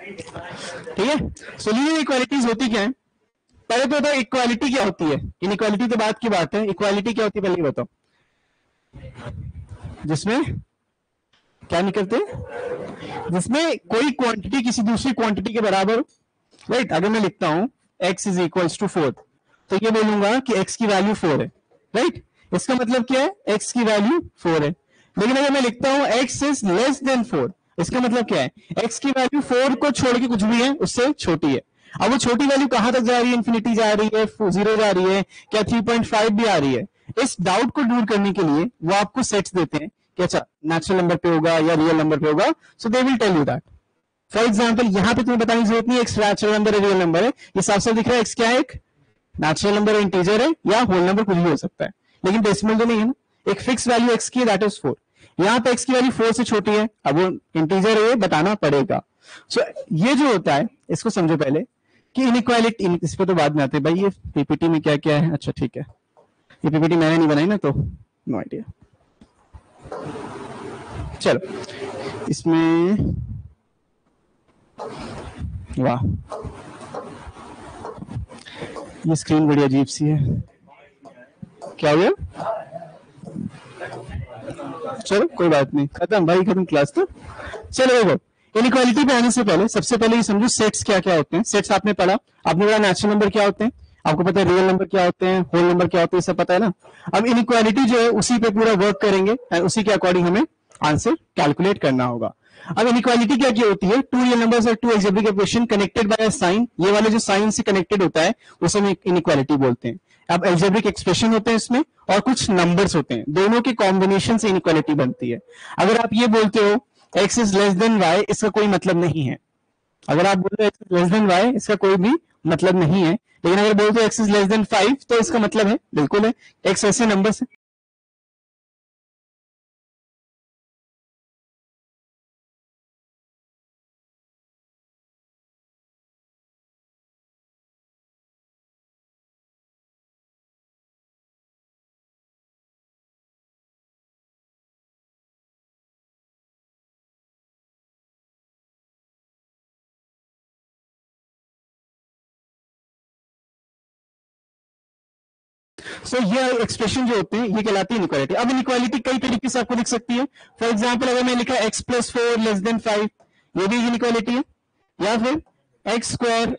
ठीक है। सो linear equalities होती क्या है? पहले तो बताओ इक्वालिटी क्या होती है। इनइक्वालिटी तो बात की बात है, इक्वालिटी क्या होती है पहले बताओ। जिसमें क्या निकलते हैं? जिसमें कोई क्वांटिटी किसी दूसरी क्वांटिटी के बराबर, राइट। अगर मैं लिखता हूं x इज इक्वल्स टू 4, तो ये बोलूंगा कि x की वैल्यू 4 है, राइट। इसका मतलब क्या है? x की वैल्यू 4 है। लेकिन अगर मैं लिखता हूं x इज लेस देन 4, इसका मतलब क्या है? x की वैल्यू 4 को छोड़ के कुछ भी है उससे छोटी है। अब वो छोटी वैल्यू कहां तक जा रही है? इंफिनिटी जा रही है, 0 जा रही है, क्या 3.5 भी आ रही है? इस डाउट को दूर करने के लिए वो आपको सेट्स देते हैं कि अच्छा नेचुरल नंबर पे होगा या रियल नंबर पे होगा, so they will tell you that. For example यहां पे तुम्हें बताने की जरूरत नहीं एक्स नेचुरल नंबर है रियल नंबर है, ये साफ साफ दिख रहा है एक्स क्या है, एक नेचुरल नंबर है, इंटीजर है, या होल नंबर कुछ भी हो सकता है, लेकिन डेसिमल तो नहीं है ना। एक फिक्स वैल्यू एक्स की है दैट इज 4। यहां पे एक्स की वैल्यू 4 से छोटी है, अब वो इंटीजर है, बताना पड़ेगा। सो ये जो होता है इसको समझो पहले कि इनइक्वालिटी, इस पे तो बाद में आते हैं भाई, ये पीपीटी में क्या क्या है। अच्छा ठीक है, ये पीपीटी मैंने नहीं बनाई ना, तो नो आइडिया। चलो इसमें, वाह ये स्क्रीन बड़ी अजीब सी है, क्या हो गया? चलो कोई बात नहीं, खत्म भाई, खत्म क्लास तो। चलो देखो इनइक्वालिटी पे आने से पहले सबसे पहले ये समझो सेट्स क्या क्या होते हैं। सेट्स आपने पढ़ा, आपने पढ़ा नेचुरल नंबर क्या होते हैं, आपको पता है रियल नंबर क्या होते हैं, होल नंबर क्या होते हैं, सब पता है ना। अब इनइक्वालिटी जो है उसी पे पूरा वर्क करेंगे और उसी के अकॉर्डिंग हमें आंसर कैलकुलेट करना होगा। अब इनइक्वालिटी क्या क्या होती है? टू रियल नंबर्स और two algebraic equation connected by a sign, ये वाले जो साइन से कनेक्टेड होता है उसे हम इनइक्वालिटी बोलते हैं। अब एल्जेब्रिक एक्सप्रेशन होते हैं इसमें और कुछ नंबर्स होते हैं, दोनों के कॉम्बिनेशन से इनइक्वालिटी बनती है। अगर आप ये बोलते हो x is less then y, इसका कोई मतलब नहीं है। अगर आप बोलते हो x is less then y, इसका कोई भी मतलब नहीं है। लेकिन अगर बोलते हो x इज लेस देन 5, तो इसका मतलब है, बिल्कुल है। x ऐसे नंबर है। सो ये एक्सप्रेशन जो होते हैं ये कहलाती है इनइक्वालिटी। अब इनइक्वालिटी कई तरीके से आपको दिख सकती है। फॉर एग्जाम्पल अगर मैं लिखा x प्लस 4 लेस देन 5, ये भी इनइक्वालिटी है। या फिर x square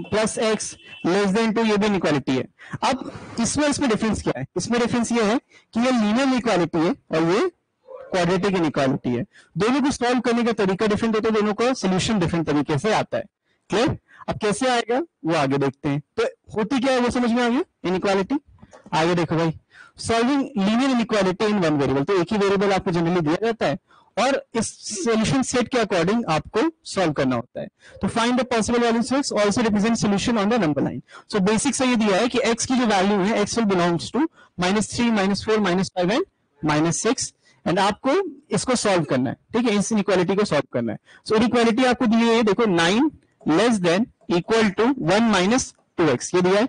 plus x less then 2, ये भी इनइक्वालिटी है। अब इसमें डिफरेंस क्या है? इसमें डिफरेंस ये है कि ये लीनियर इनइक्वालिटी है और ये क्वाड्रेटिक इनइक्वालिटी है। दोनों को सॉल्व करने का तरीका डिफरेंट होता है, दोनों का सोल्यूशन डिफरेंट तरीके से आता है। क्लियर? अब कैसे आएगा वो आगे देखते हैं। तो होती क्या है वो समझ में आ गया इनइक्वालिटी। आगे देखो भाई, solving linear inequality in one variable, तो एक ही वेरिएबल आपको जनरली दिया जाता है और इस सॉल्यूशन सेट के अकॉर्डिंग आपको सॉल्व करना होता है। तो find the possible values of x also represent solution on the number line. So basic से ये दिया है कि x की जो वैल्यू है x will belongs to -3 -4 -5 and -6, and आपको इसको सॉल्व करना है। ठीक है, इस इनइक्वालिटी को सॉल्व करना है। सो इनइक्वालिटी आपको दी है, देखो 9 less than equal to 1 - 2x, ये दिया है।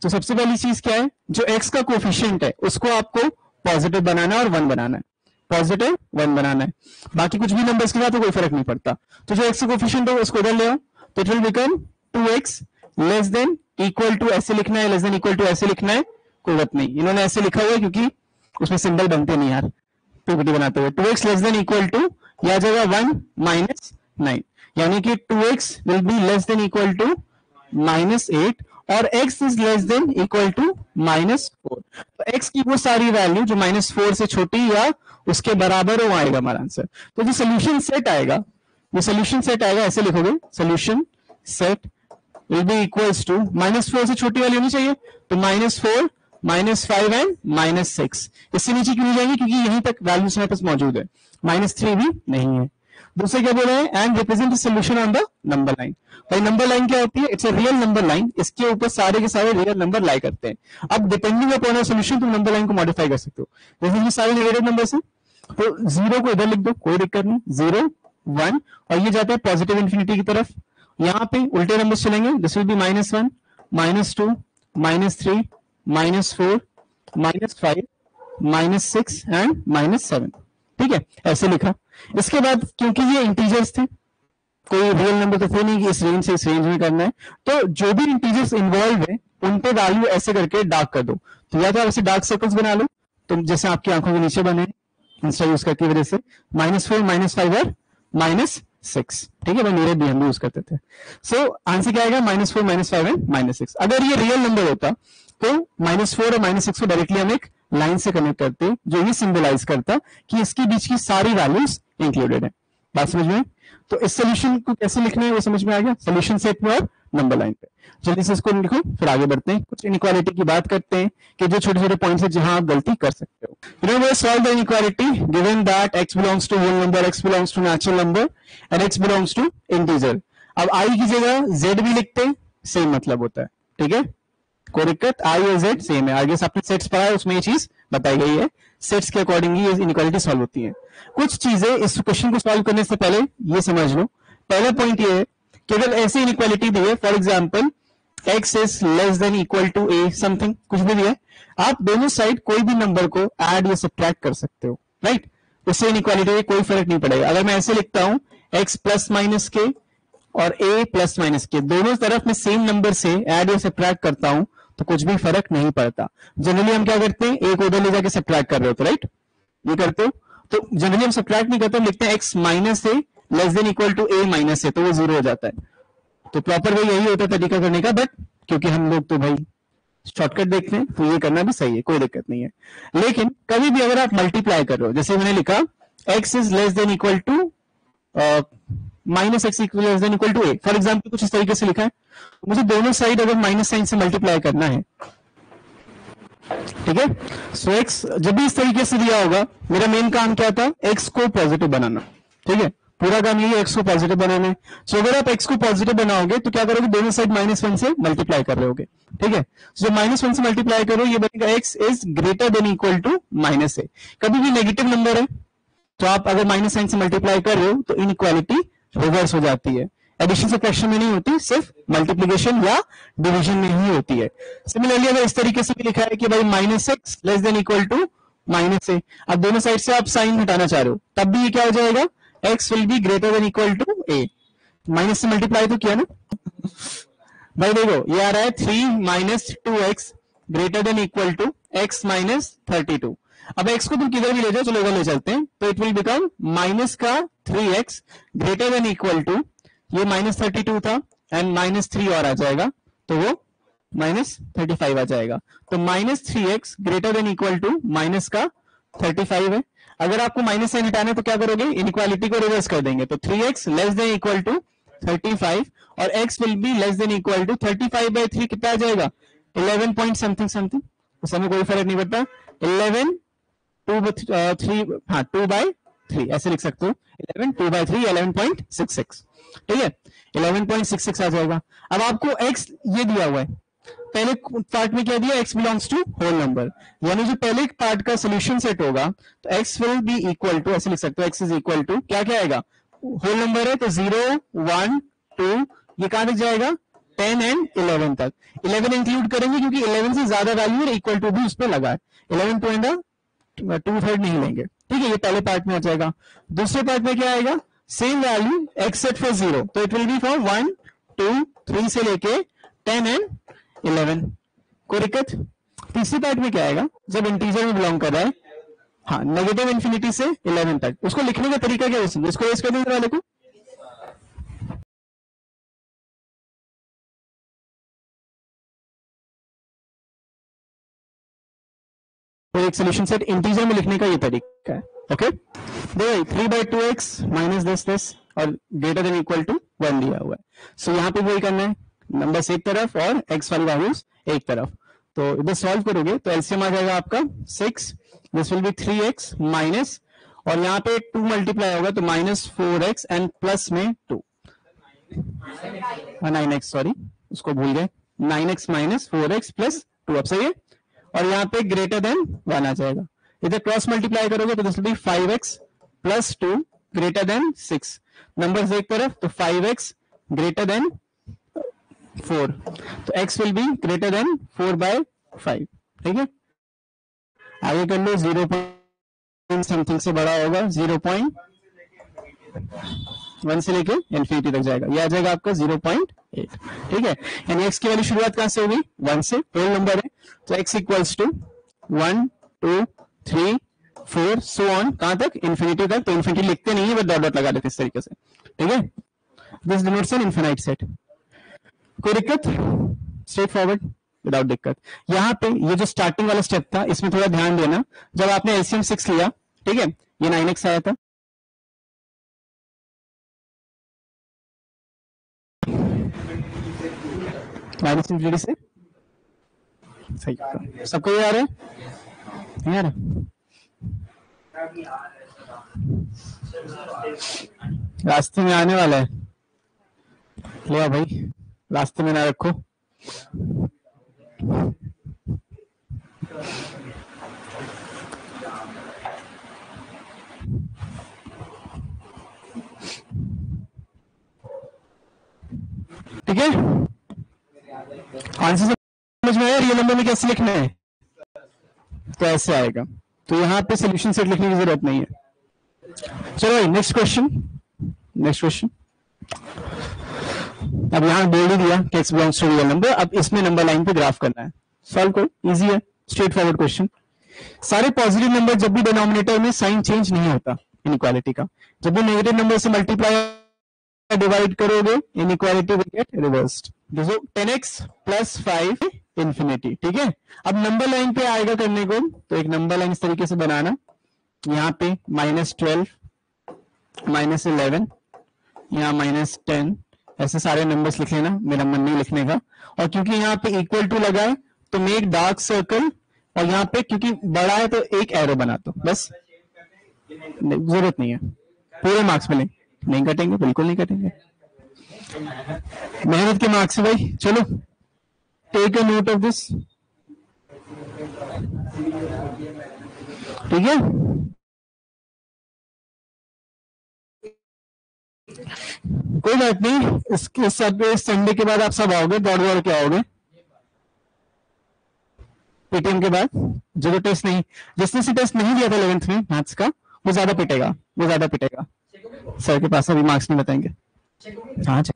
तो सबसे पहली चीज क्या है, जो x का कोफिशिएंट है उसको आपको पॉजिटिव बनाना है और 1 बनाना है, पॉजिटिव 1 बनाना है। बाकी कुछ भी नंबर्स के साथ तो कोई फर्क नहीं पड़ता। तो जो x का कोफिशिएंट है उसको इधर ले आओ, तो it will become 2x less than equal to, ऐसे लिखना है, लेस देन इक्वल टू ऐसे लिखना है, कोई बात नहीं इन्होंने ऐसे लिखा हुआ है क्योंकि उसमें सिंबल बनते नहीं यार पीपीटी बनाते हुए। 2x less than equal to, यह जगह 1 - 9, यानी कि 2x will be less than equal to -8 और x is less than equal to -4। तो x की वो सारी वैल्यू जो -4 से छोटी या उसके बराबर हो आएगा हमारा आंसर। तो जो सोल्यूशन सेट आएगा, ये सोल्यूशन सेट आएगा, ऐसे लिखोगे solution set will be equals to, -4 से छोटी वाली होनी चाहिए, तो -4 -5 एंड -6। इससे नीचे क्यों नहीं जाएंगे? क्योंकि यहीं तक वैल्यूज हमारे पास मौजूद है, -3 भी नहीं है। दूसरे क्या बोल रहे हैं, and represent solution on the number line. भाई नंबर लाइन क्या होती है? It's a real number line, इसके ऊपर सारे के सारे रियल नंबर लाई करते हैं। अब डिपेंडिंग अपॉन अ सोल्यूशन तुम नंबर लाइन को मॉडिफाई कर सकते हो। जैसे ये सारे नेगेटिव नंबर्स हैं, तो 0 को इधर लिख दो, कोई दिक्कत नहीं, 0 1, और ये जाता है पॉजिटिव इंफिनिटी की तरफ। यहाँ पे उल्टे नंबर चलेंगे, दिस विल बी -1 -2 -3 -4 -5 -6 एंड -7। ठीक है, ऐसे लिखा। इसके बाद क्योंकि ये इंटीजर्स थे, कोई रियल नंबर तो थे नहीं कि इस रेंज से इस रेंज में करना है, तो जो भी इंटीजर्स इन्वॉल्व है उन पे वैल्यू ऐसे करके डार्क कर दो। तो या तो आप ऐसे डार्क सर्कल्स बना लो, तो जैसे आपकी आंखों के नीचे बने इंस्टा यूज करके वजह से, -4 -5 और -6, ठीक है भाई, मेरे भी हम यूज करते थे। सो आंसर क्या आएगा, -4 -5 एंड -6। अगर ये रियल नंबर होता तो -4 और -6 को डायरेक्टली हम एक लाइन से कनेक्ट करते, जो ये सिंबलाइज करता कि इसके बीच की सारी वैल्यूज इंक्लूडेड है। बात समझ में? तो इस सोल्यूशन को कैसे लिखना है वो समझ में आ गया, सोल्यूशन सेट में और नंबर लाइन पे। जल्दी से इसको लिखो, फिर आगे बढ़ते हैं, कुछ इनइक्वालिटी की बात करते हैं कि जो छोटे छोटे पॉइंट्स है जहां आप गलती कर सकते हो। You know, we solve the inequality given that x belongs to whole number, x belongs to natural number and x belongs to integer। अब i की जगह z भी लिखते हैं, सेम मतलब होता है, ठीक है, कोई दिक्कत, i और z सेम है। आगे आपने सेट्स पढ़ा है, उसमें ये चीज बताई गई है, सेट्स के अकॉर्डिंग ये इनइक्वालिटी सॉल्व होती है। कुछ चीजें इस क्वेश्चन को सॉल्व करने से पहले ये समझ लो। पहला पॉइंट ये है कि अगर ऐसी इनइक्वालिटी दी है, for example x is less than equal to a something, कुछ भी दिया है, आप दोनों साइड कोई भी नंबर को ऐड या सब्ट्रैक्ट कर सकते हो, राइट, उससे इनइक्वालिटी में कोई फर्क नहीं पड़ेगा। अगर मैं ऐसे लिखता हूं x प्लस माइनस के और a प्लस माइनस के, दोनों तरफ मैं सेम नंबर से ऐड या सब्ट्रैक्ट करता हूं तो कुछ भी फर्क नहीं पड़ता। जनरली हम क्या करते हैं, एक उधर ले जाके सब्ट्रैक्ट कर रहे हो तो, राइट, ये करते हो, तो जनरली हम सब्ट्रैक्ट नहीं करते, हम लिखते हैं x minus a less than equal to a minus a, तो वो जीरो हो जाता है। तो प्रॉपर वे यही होता है तरीका करने का, बट क्योंकि हम लोग तो भाई शॉर्टकट देखते हैं तो ये करना भी सही है, कोई दिक्कत नहीं है। लेकिन कभी भी अगर आप मल्टीप्लाई कर रहे हो, जैसे मैंने लिखा x is less than equal to minus x less than equal to a, for example कुछ इस तरीके से लिखा है, मुझे दोनों साइड अगर माइनस साइन से मल्टीप्लाई करना है, ठीक है, सो x जब भी इस तरीके से दिया होगा, मेरा मेन काम क्या था, x को पॉजिटिव बनाना, ठीक है, पूरा काम यही है x को पॉजिटिव बनाना है। सो अगर आप x को पॉजिटिव बनाओगे तो क्या करोगे, दोनों साइड -1 से मल्टीप्लाई कर रहे होगे, ठीक है, जो -1 से मल्टीप्लाई करो ये बनेगा x is greater than equal to -a। कभी भी नेगेटिव नंबर है तो आप अगर माइनस साइन से मल्टीप्लाई कर रहे हो तो इनइक्वालिटी रिवर्स हो जाती है, एडिशन सब्ट्रैक्शन में नहीं होती, सिर्फ मल्टीप्लिकेशन या डिवीजन में ही होती है। सिमिलरली अगर इस तरीके से भी लिखा है कि भाई -x less than equal to -a, अब दोनों साइड से आप साइन हटाना चाह रहे हो, तब भी ये क्या हो जाएगा, x will be greater than equal to a, minus से मल्टीप्लाई तो किया ना भाई, देखो ये आ रहा है 3 minus 2x greater than equal to x minus 32। अब x को तुम किधर भी ले जाओ, चलो इधर ले चलते हैं, तो इट विल बिकम माइनस का 3x greater than equal to, ये -32 था एंड -3 और आ जाएगा तो वो -35 आ जाएगा, तो -3x greater than equal to minus का 35 है। अगर आपको माइनस साइन हटाना है तो क्या करोगे, इनइक्वालिटी को रिवर्स कर देंगे, तो 3x less than equal to 35 और x will be less than equal to 35/3 कितना आ जाएगा, 11 पॉइंट समथिंग समथिंग, उस समय कोई फर्क नहीं पड़ता, 11 2/3 ऐसे लिख सकते हो, 11 2/3 11.66, ठीक है, 11.66 आ जाएगा। अब आपको x ये दिया हुआ है, पहले पार्ट में क्या दिया, x belongs to whole number, यानी जो पहले पार्ट का सोल्यूशन सेट होगा तो x will be equal to, ऐसे लिख सकते हो, x इज इक्वल टू क्या क्या आएगा, होल नंबर है तो 0 1 2, ये कहां तक जाएगा, 10 एंड 11 तक, 11 इंक्लूड करेंगे क्योंकि 11 से ज्यादा वैल्यू और इक्वल टू भी उस पर लगा है, 11 टू एंड 2/3 नहीं लेंगे, ठीक है, ये पहले पार्ट में आ जाएगा। दूसरे पार्ट में क्या आएगा, सेम वैल्यू एक्सेप्ट फॉर 0, तो इट विल बी फॉर 1 2 3 से लेके 10 एंड 11, कोई दिक्कत। तीसरी पार्ट में क्या आएगा, जब इंटीजर में बिलोंग कर रहा है, हाँ, नेगेटिव इंफिनिटी से 11 तक, उसको लिखने का तरीका क्या है, इसको रेस कर देने वाले को, तो एक सोल्यूशन सेट इंटीजर में लिखने का ये तरीका है, ओके। देखो 3/2x माइनस दिस और ग्रेटर देन इक्वल टू 1 दिया हुआ है, सो यहाँ पे वही करना है, नंबर्स एक तरफ और x वाली वैल्यूज एक तरफ, तो इधर सॉल्व करोगे तो एलसीएम आ जाएगा आपका 6, this will B 3x minus, और यहाँ पे 2 मल्टीप्लाई होगा तो -4x एंड प्लस में 2 9x, सॉरी उसको भूल गए, 9x माइनस 4x प्लस 2, अब सही है, और यहाँ पे ग्रेटर देन 1 आ जाएगा, इधर क्रॉस मल्टीप्लाई करोगे तो this will B 5x plus 2 greater than 6, numbers एक तरफ तो 5x ग्रेटर देन 4, तो x will be greater then 4/5, ठीक है, आगे कर लो, 0 पॉइंट समथिंग से बड़ा होगा, 0. 1 से लेके इन्फिनिटी तक जाएगा, ये आ जाएगा आपका 0.8, ठीक है। यानी x की वैल्यू शुरुआत कहां से होगी, 1 से, होल नंबर है, तो x equals to 1 2 3 4 so on, कहां तक, इन्फिनिटी तक। तो इन्फिनिटी लिखते नहीं है, बस डॉट डॉट लगा देते इस तरीके से, ठीक है। This denotes N infinite set. कोई दिक्कत, स्ट्रेट फॉरवर्ड विदाउट दिक्कत। यहाँ पे ये जो स्टार्टिंग वाला स्टेप था, इसमें थोड़ा ध्यान देना, जब आपने एलसीएम 6 लिया, ठीक है, ये 9x आया था, माइनस इन्फिनिटी से, सही, सबको ये आ रहा है, नहीं आ रहा, रास्ते में आने वाला है, ले आओ भाई, रास्ते में ना रखो। ठीक है, आंसर समझ में आया, रियल नंबर में कैसे लिखना है, तो ऐसे आएगा। तो यहाँ पे सॉल्यूशन सेट लिखने की जरूरत नहीं है। चलो नेक्स्ट क्वेश्चन, नेक्स्ट क्वेश्चन। अब यहाँ बोल ही दिया कि x belongs to real number, अब इसमें नंबर लाइन पे ग्राफ करना है। सॉल्व करो, इजी है, स्ट्रेट फॉरवर्ड क्वेश्चन। सारे पॉजिटिव नंबर जब भी डिनोमिनेटर में साइन चेंज नहीं होता इनइक्वालिटी का, जब भी नेगेटिव नंबर से मल्टीप्लाई डिवाइड करोगे इनइक्वालिटी विल गेट रिवर्स्ड। देखो 10x प्लस 5 इंफिनिटी, ठीक है। अब नंबर लाइन पे आएगा करने को, तो एक नंबर लाइन इस तरीके से बनाना, यहाँ पे -12 -11, यहाँ -10, ऐसे सारे नंबर्स लिख लेना, मेरा मन नहीं लिखने का। और क्योंकि यहाँ पे इक्वल टू लगा है तो मेक डार्क सर्कल, और यहाँ पे क्योंकि बड़ा है तो एक एरो बना दो, बस, जरूरत नहीं है, पूरे मार्क्स मिलेंगे, नहीं कटेंगे, बिल्कुल नहीं कटेंगे, मेहनत के मार्क्स है भाई। चलो take a note of this, ठीक है। कोई बात नहीं, इसके संडे के बाद आप सब आओगे, दौड़ दौड़ के आओगे, पेटीएम के बाद। जो टेस्ट नहीं, जिसने से टेस्ट नहीं दिया था 11th में मैथ्स का, वो ज्यादा पिटेगा, वो ज्यादा पिटेगा। सर के पास अभी मार्क्स नहीं बताएंगे। हाँ चल,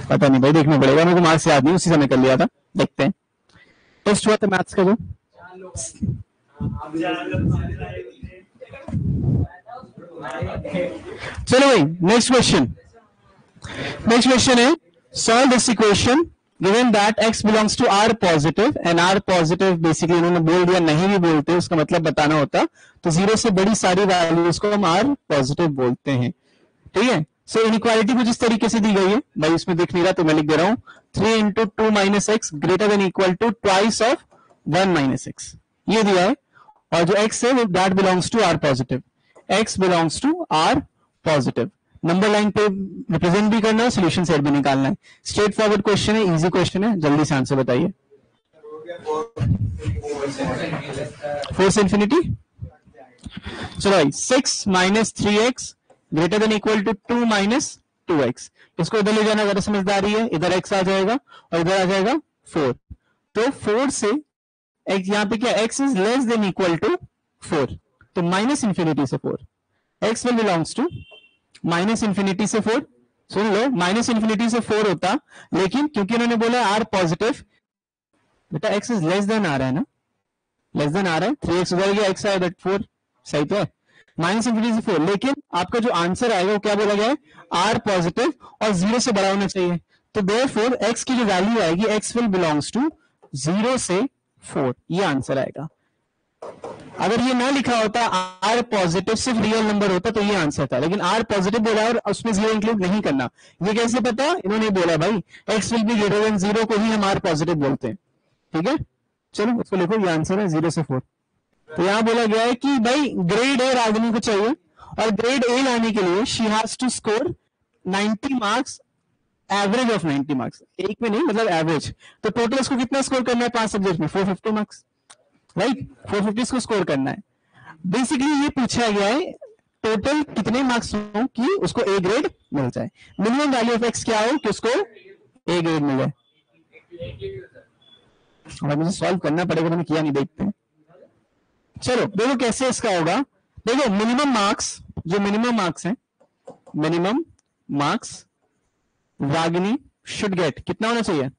पता नहीं भाई, देखना पड़ेगा, मेरे को मार्क्स याद नहीं, उसी समय कर लिया था, देखते हैं। टेस्ट हुआ था मैथ्स का जो, चलो भाई नेक्स्ट क्वेश्चन। नेक्स्ट क्वेश्चन है, solve this equation given that x belongs to r positive and r positive, basically उन्होंने बोल दिया, नहीं भी बोलते उसका मतलब बताना होता, तो 0 से बड़ी सारी वैल्यूज को हम r पॉजिटिव बोलते हैं, ठीक है। सो इनइक्वालिटी कुछ इस तरीके से दी गई है, भाई इसमें दिख नहीं रहा तो मैं लिख दे रहा हूं, 3 into 2 minus x greater than equal to twice of 1 minus x, ये दिया है। और जो x है वो that belongs to r positive, x belongs to r positive. Number line पे रिप्रेजेंट भी करना है, सॉल्यूशन सेट भी निकालना है। स्ट्रेट फॉरवर्ड क्वेश्चन है, इजी क्वेश्चन है, जल्दी से आंसर बताइए। 4 से इंफिनिटी, चलो भाई 6 minus 3x greater than equal to 2 minus 2x, इसको इधर ले जाना ज्यादा समझदारी है, इधर x आ जाएगा और इधर आ जाएगा 4, तो 4 से x, यहाँ पे क्या, x is less than equal to 4, तो माइनस इंफिनिटी से 4, x will belongs to minus infinity से 4। सुन लो, माइनस इंफिनिटी से 4 होता, लेकिन क्योंकि उन्होंने बोला r पॉजिटिव, बेटा x इज लेस देन आ रहा है ना, लेस देन आ रहा है, 3x उधर गया, x आया, दैट 4, सही तो है, माइनस इंफिनिटी से 4, लेकिन आपका जो आंसर आएगा वो क्या बोला गया है, r पॉजिटिव और 0 से बड़ा होना चाहिए, तो देयरफॉर x की जो वैल्यू आएगी, x विल बिलोंग्स टू 0 से 4, ये आंसर आएगा। अगर ये ना लिखा होता r पॉजिटिव सिर्फ रियल नंबर होता तो ये आंसर था, लेकिन r पॉजिटिव बोला और उसमें 0 इंक्लूड नहीं करना, ये कैसे पता, इन्होंने बोला भाई x will be greater then 0 को ही हम r पॉजिटिव बोलते हैं, ठीक है। चलो इसको लिखो, ये आंसर है 0 से 4। तो यहां बोला गया है कि भाई ग्रेड ए रागिनी को चाहिए, और ग्रेड ए लाने के लिए she has to score 90 marks, average of 90 marks, एक में नहीं मतलब एवरेज, तो टोटल इसको कितना स्कोर करना है 5 सब्जेक्ट में, 450 मार्क्स, राइट, 450 को स्कोर करना है। बेसिकली ये पूछा गया है टोटल कितने मार्क्स हो कि उसको ए ग्रेड मिल जाए, मिनिमम वैल्यू ऑफ एक्स क्या हो कि उसको ए ग्रेड मिल जाए। अब मुझे सॉल्व करना पड़ेगा, मैंने किया नहीं, देखते हैं। चलो देखो कैसे इसका होगा, देखो मिनिमम मार्क्स, जो मिनिमम मार्क्स हैं, minimum marks Ragini should get कितना होना चाहिए?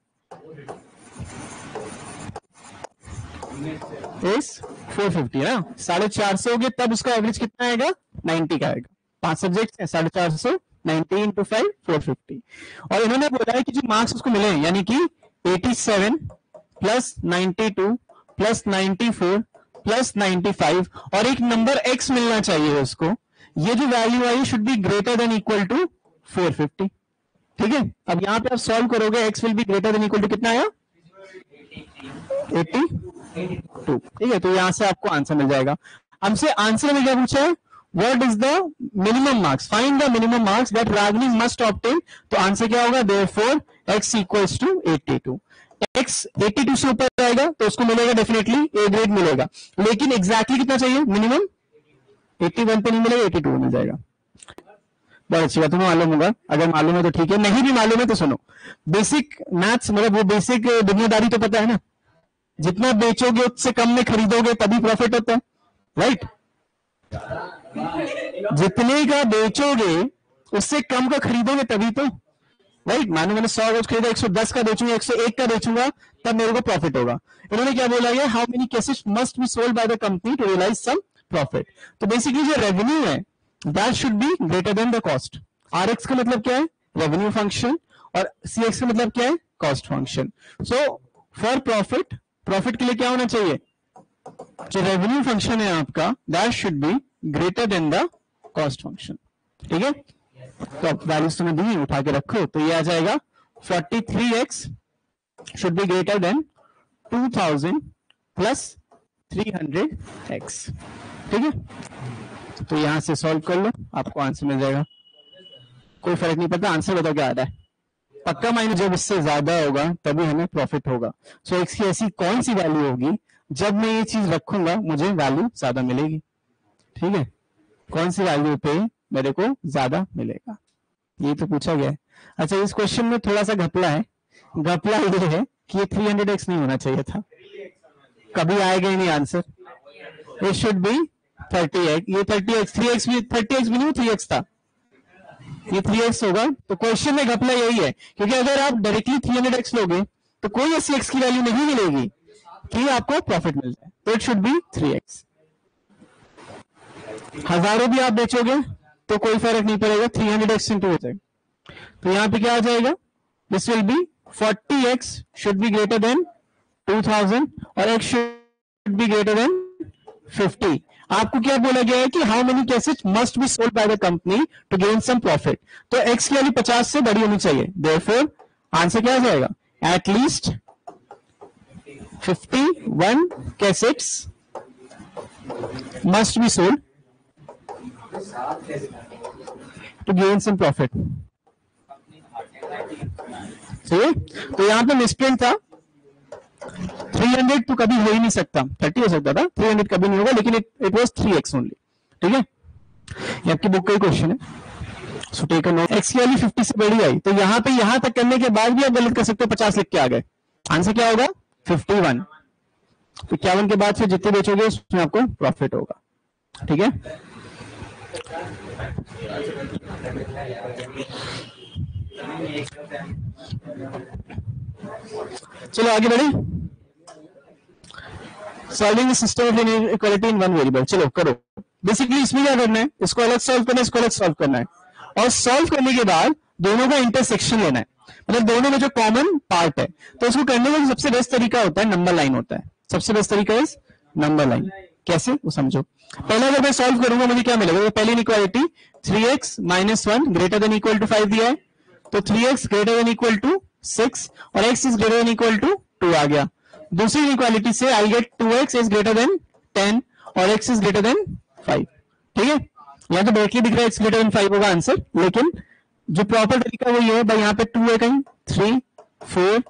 इस 450 है ना, 450 हो गए तब उसका एवरेज कितना आएगा? 90 का आएगा। 5 सब्जेक्ट है, 450 90 इंटू 5 450। और इन्होंने बोला है कि जो मार्क्स उसको मिले हैं यानी कि 87 प्लस 92 प्लस 94 प्लस 95 और एक नंबर x मिलना चाहिए उसको, ये जो value I should be greater than equal to 450। ठीक है, अब यहां पे आप सॉल्व करोगे, x will be greater than equal to कितना आया? 82। ठीक है, तो यहां से आपको आंसर मिल जाएगा। हमसे आंसर में क्या पूछा है? What is the minimum marks, find the minimum marks that Ragini must obtain. तो आंसर क्या होगा? Therefore x equals to 82। x 82 से ऊपर जाएगा तो उसको मिलेगा डेफिनेटली ए ग्रेड मिलेगा, लेकिन एग्जैक्टली कितना चाहिए? मिनिमम 81 पे नहीं मिलेगा, 82 मिल जाएगा। बहुत अच्छी बात, तुम्हें मालूम होगा, अगर मालूम है तो ठीक है, नहीं भी मालूम है तो सुनो, बेसिक मैथ्स मतलब वो बेसिक दुनियादारी तो पता है ना, जितना बेचोगे उससे कम में खरीदोगे तभी प्रॉफिट होता है, राइट? जितने का बेचोगे उससे कम का खरीदोगे तभी तो, राइट? मानो मैंने 100 रोज खरीदा, 110 का बेचूंगा, 101 का बेचूंगा, तब मेरे को प्रॉफिट होगा। इन्होंने क्या बोला है? How many cases must be sold by the company to realise some profit. तो बेसिकली जो रेवेन्यू है that should be greater than the cost. RX का मतलब क्या है? रेवेन्यू फंक्शन, और सीएक्स का मतलब क्या है? Cost function. So for profit, profit के लिए क्या होना चाहिए? जो रेवेन्यू फंक्शन है आपका that should be greater than the cost function. ठीक है, तो अब वैल्यूज तुम्हें दी, उठा के रखो, तो ये आ जाएगा 43x should be greater than 2000 plus 300x। ठीक है, तो यहां से सॉल्व कर लो, आपको आंसर मिल जाएगा। कोई फर्क नहीं पड़ता, आंसर बताओ क्या आ रहा है। पक्का माइनस जब इससे ज्यादा होगा तभी हमें प्रॉफिट होगा। सो x की ऐसी कौन सी वैल्यू होगी जब मैं ये चीज रखूंगा मुझे वैल्यू ज्यादा मिलेगी? ठीक है, कौन सी वैल्यू पे मेरे को ज्यादा मिलेगा, ये तो पूछा गया है। अच्छा, इस क्वेश्चन में थोड़ा सा घपला है। घपला ये है कि ये 300x नहीं होना चाहिए था, कभी आएगा ही नहीं answer. It should be 30x। ये 30x, 3x भी 30x भी नहीं, 3x था, ये 3x होगा। तो क्वेश्चन में घपला यही है, क्योंकि अगर आप डायरेक्टली 300x लोगे तो कोई ऐसी x की वैल्यू नहीं मिलेगी कि आपको प्रॉफिट मिल जाए, तो इट शुड बी 3x। हजारों भी आप बेचोगे तो कोई फर्क नहीं पड़ेगा, 300x इंटू हो जाएगा। तो यहां पे क्या आ जाएगा? This will be 40x should be greater than 2000 और x should be greater than 50। आपको क्या बोला गया है कि how many cases must be sold by the company to gain some profit. तो x की वैल्यू 50 से बड़ी होनी चाहिए, देयरफॉर आंसर क्या आ जाएगा? At least 51 cases must be sold to gain some profit। सही, तो यहां पे मिसप्रिंट था, 300 तो कभी हो ही नहीं सकता, 30 हो सकता था, 300 कभी नहीं होगा, लेकिन इट वाज 3x ओनली। ठीक है, ये आपकी बुक का ही क्वेश्चन है, so take a note. x की वैल्यू 50 से बड़ी आई, तो यहां पे यहां तक करने के बाद भी आप गलत कर सकते हो, 50 लिख के आ गए, आंसर क्या होगा? 51। 51 के बाद फिर जितने बेचोगे उसमें आपको प्रॉफिट होगा। ठीक है, चलो आगे बढ़े। Solving system of linear equality in one variable, चलो करो। बेसिकली इसमें क्या करना है? इसको अलग सॉल्व करना है, इसको अलग सॉल्व करना है, और सॉल्व करने के बाद दोनों का इंटरसेक्शन लेना है, मतलब दोनों में जो कॉमन पार्ट है। तो उसको करने का सबसे बेस्ट तरीका होता है नंबर लाइन होता है, सबसे बेस्ट तरीका इज नंबर लाइन। कैसे वो समझो। पहले अगर मैं सॉल्व करूंगा मुझे क्या मिलेगा? ये पहली inequality 3x - 1 greater than equal to 5 दिया है, तो 3x greater than equal to 6 और x is greater than equal to 2 आ गया। दूसरी इनइक्वालिटी से I get 2x is greater than 10 और x इज ग्रेटर देन 5। ठीक है, यहाँ तो डायरेक्टली दिख रहा है x ग्रेटर देन 5 होगा आंसर, लेकिन जो प्रॉपर तरीका वो ये है भाई, यहाँ पे 2 है कहीं, 3 4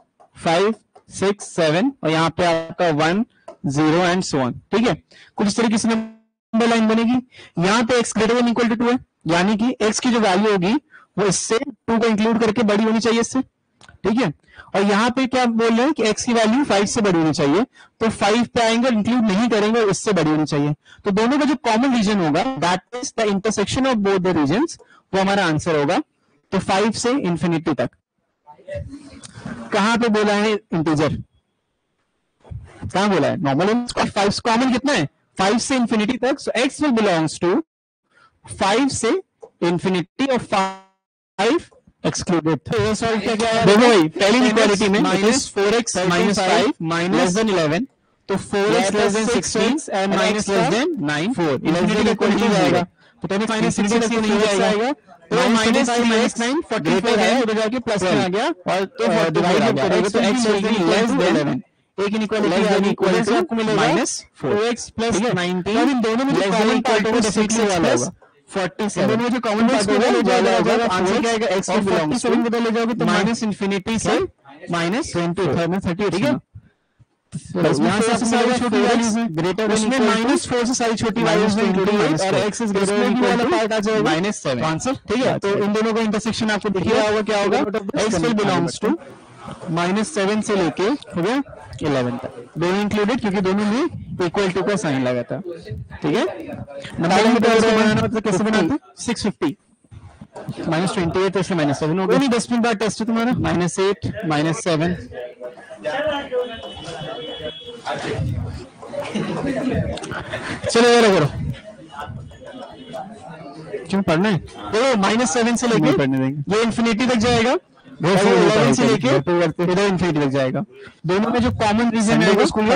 5 6 7 और यहाँ पे आपका 1 0 एंड सो ऑन। ठीक है, कुछ इस तरीके से नंबर लाइन बनेगी। यहाँ पे x greater than equal to 2 है, यानी कि x की जो वैल्यू होगी वो इससे 2 को इंक्लूड करके बड़ी होनी चाहिए इससे, ठीक है। और यहाँ पे क्या बोल रहे हैं कि x की वैल्यू 5 से बड़ी होनी चाहिए, तो 5 पे आएंगे, इंक्लूड नहीं करेंगे, इससे बड़ी होनी चाहिए। तो दोनों का जो कॉमन रीजन होगा, that is the intersection of both the regions, वो हमारा आंसर होगा। तो 5 से इंफिनिटी तक। कहां पे बोला है इंटीजर, कहां बोला है? नॉर्मल। 5 कॉमन कितना है? 5 से इंफिनिटी तक। सो x विल बिलोंग्स टू 5 से इंफिनिटी और 5 एक्सक्लूडेड। तो सॉल्व किया गया है। देखो भाई पहली इक्वालिटी में -4x - 5 लेस देन 11, तो 4x less than 16 and minus less than 9, 4 equality equality जाएगा। तो 10 माइनस 16 से नहीं जाएगा, तो माइनस 9 44 है, उधर जाके प्लस में आ गया, और तो डिवाइड जब करेंगे तो x will be less then 11। एक इनइक्वालिटी आ गई, इक्वल टू आपको मिलेगा -4x प्लस 19। तो इन दोनों में जो कॉमन पार्ट होगा डेफिनेटली वाला होगा 47। दोनों में जो कॉमन पार्ट होगा वो वाला होगा। आंसर क्या आएगा? x को बिलोंग्स टू 47 बदल ले जाओगे तो माइनस इंफिनिटी से माइनस 20 30, ठीक है। यहाँ से सारी छोटी वैल्यूज हैं, ग्रेटर उसमें -4 से सारी छोटी वैल्यूज हैं, इंक्लूडिंग और x इज ग्रेटर देन वाला पार्ट आ जाएगा -7 आंसर, ठीक है। तो इन दोनों का इंटरसेक्शन आपको दिख रहा होगा, क्या होगा? x विल बिलोंग्स टू -7 से लेके हो गया 11 तक, दोनों इंक्लूडेड, क्योंकि दोनों में इक्वल टू का साइन लगा था, ठीक है। नंबर में बनाना मतलब कैसे बनाते? 650 -28 तो इसमें -7 हो गया। नहीं 10 मिनट बाद टेस्ट है तुम्हारा। -8 -7 चलो ये करो, क्यों पढ़ना है? देखो -7 से लेके पढ़ने देंगे, ये इंफिनिटी तक जाएगा, 11 से लेके इधर इंफिनिटी तक जाएगा। दोनों में जो कॉमन रीजन है वो स्कूल का,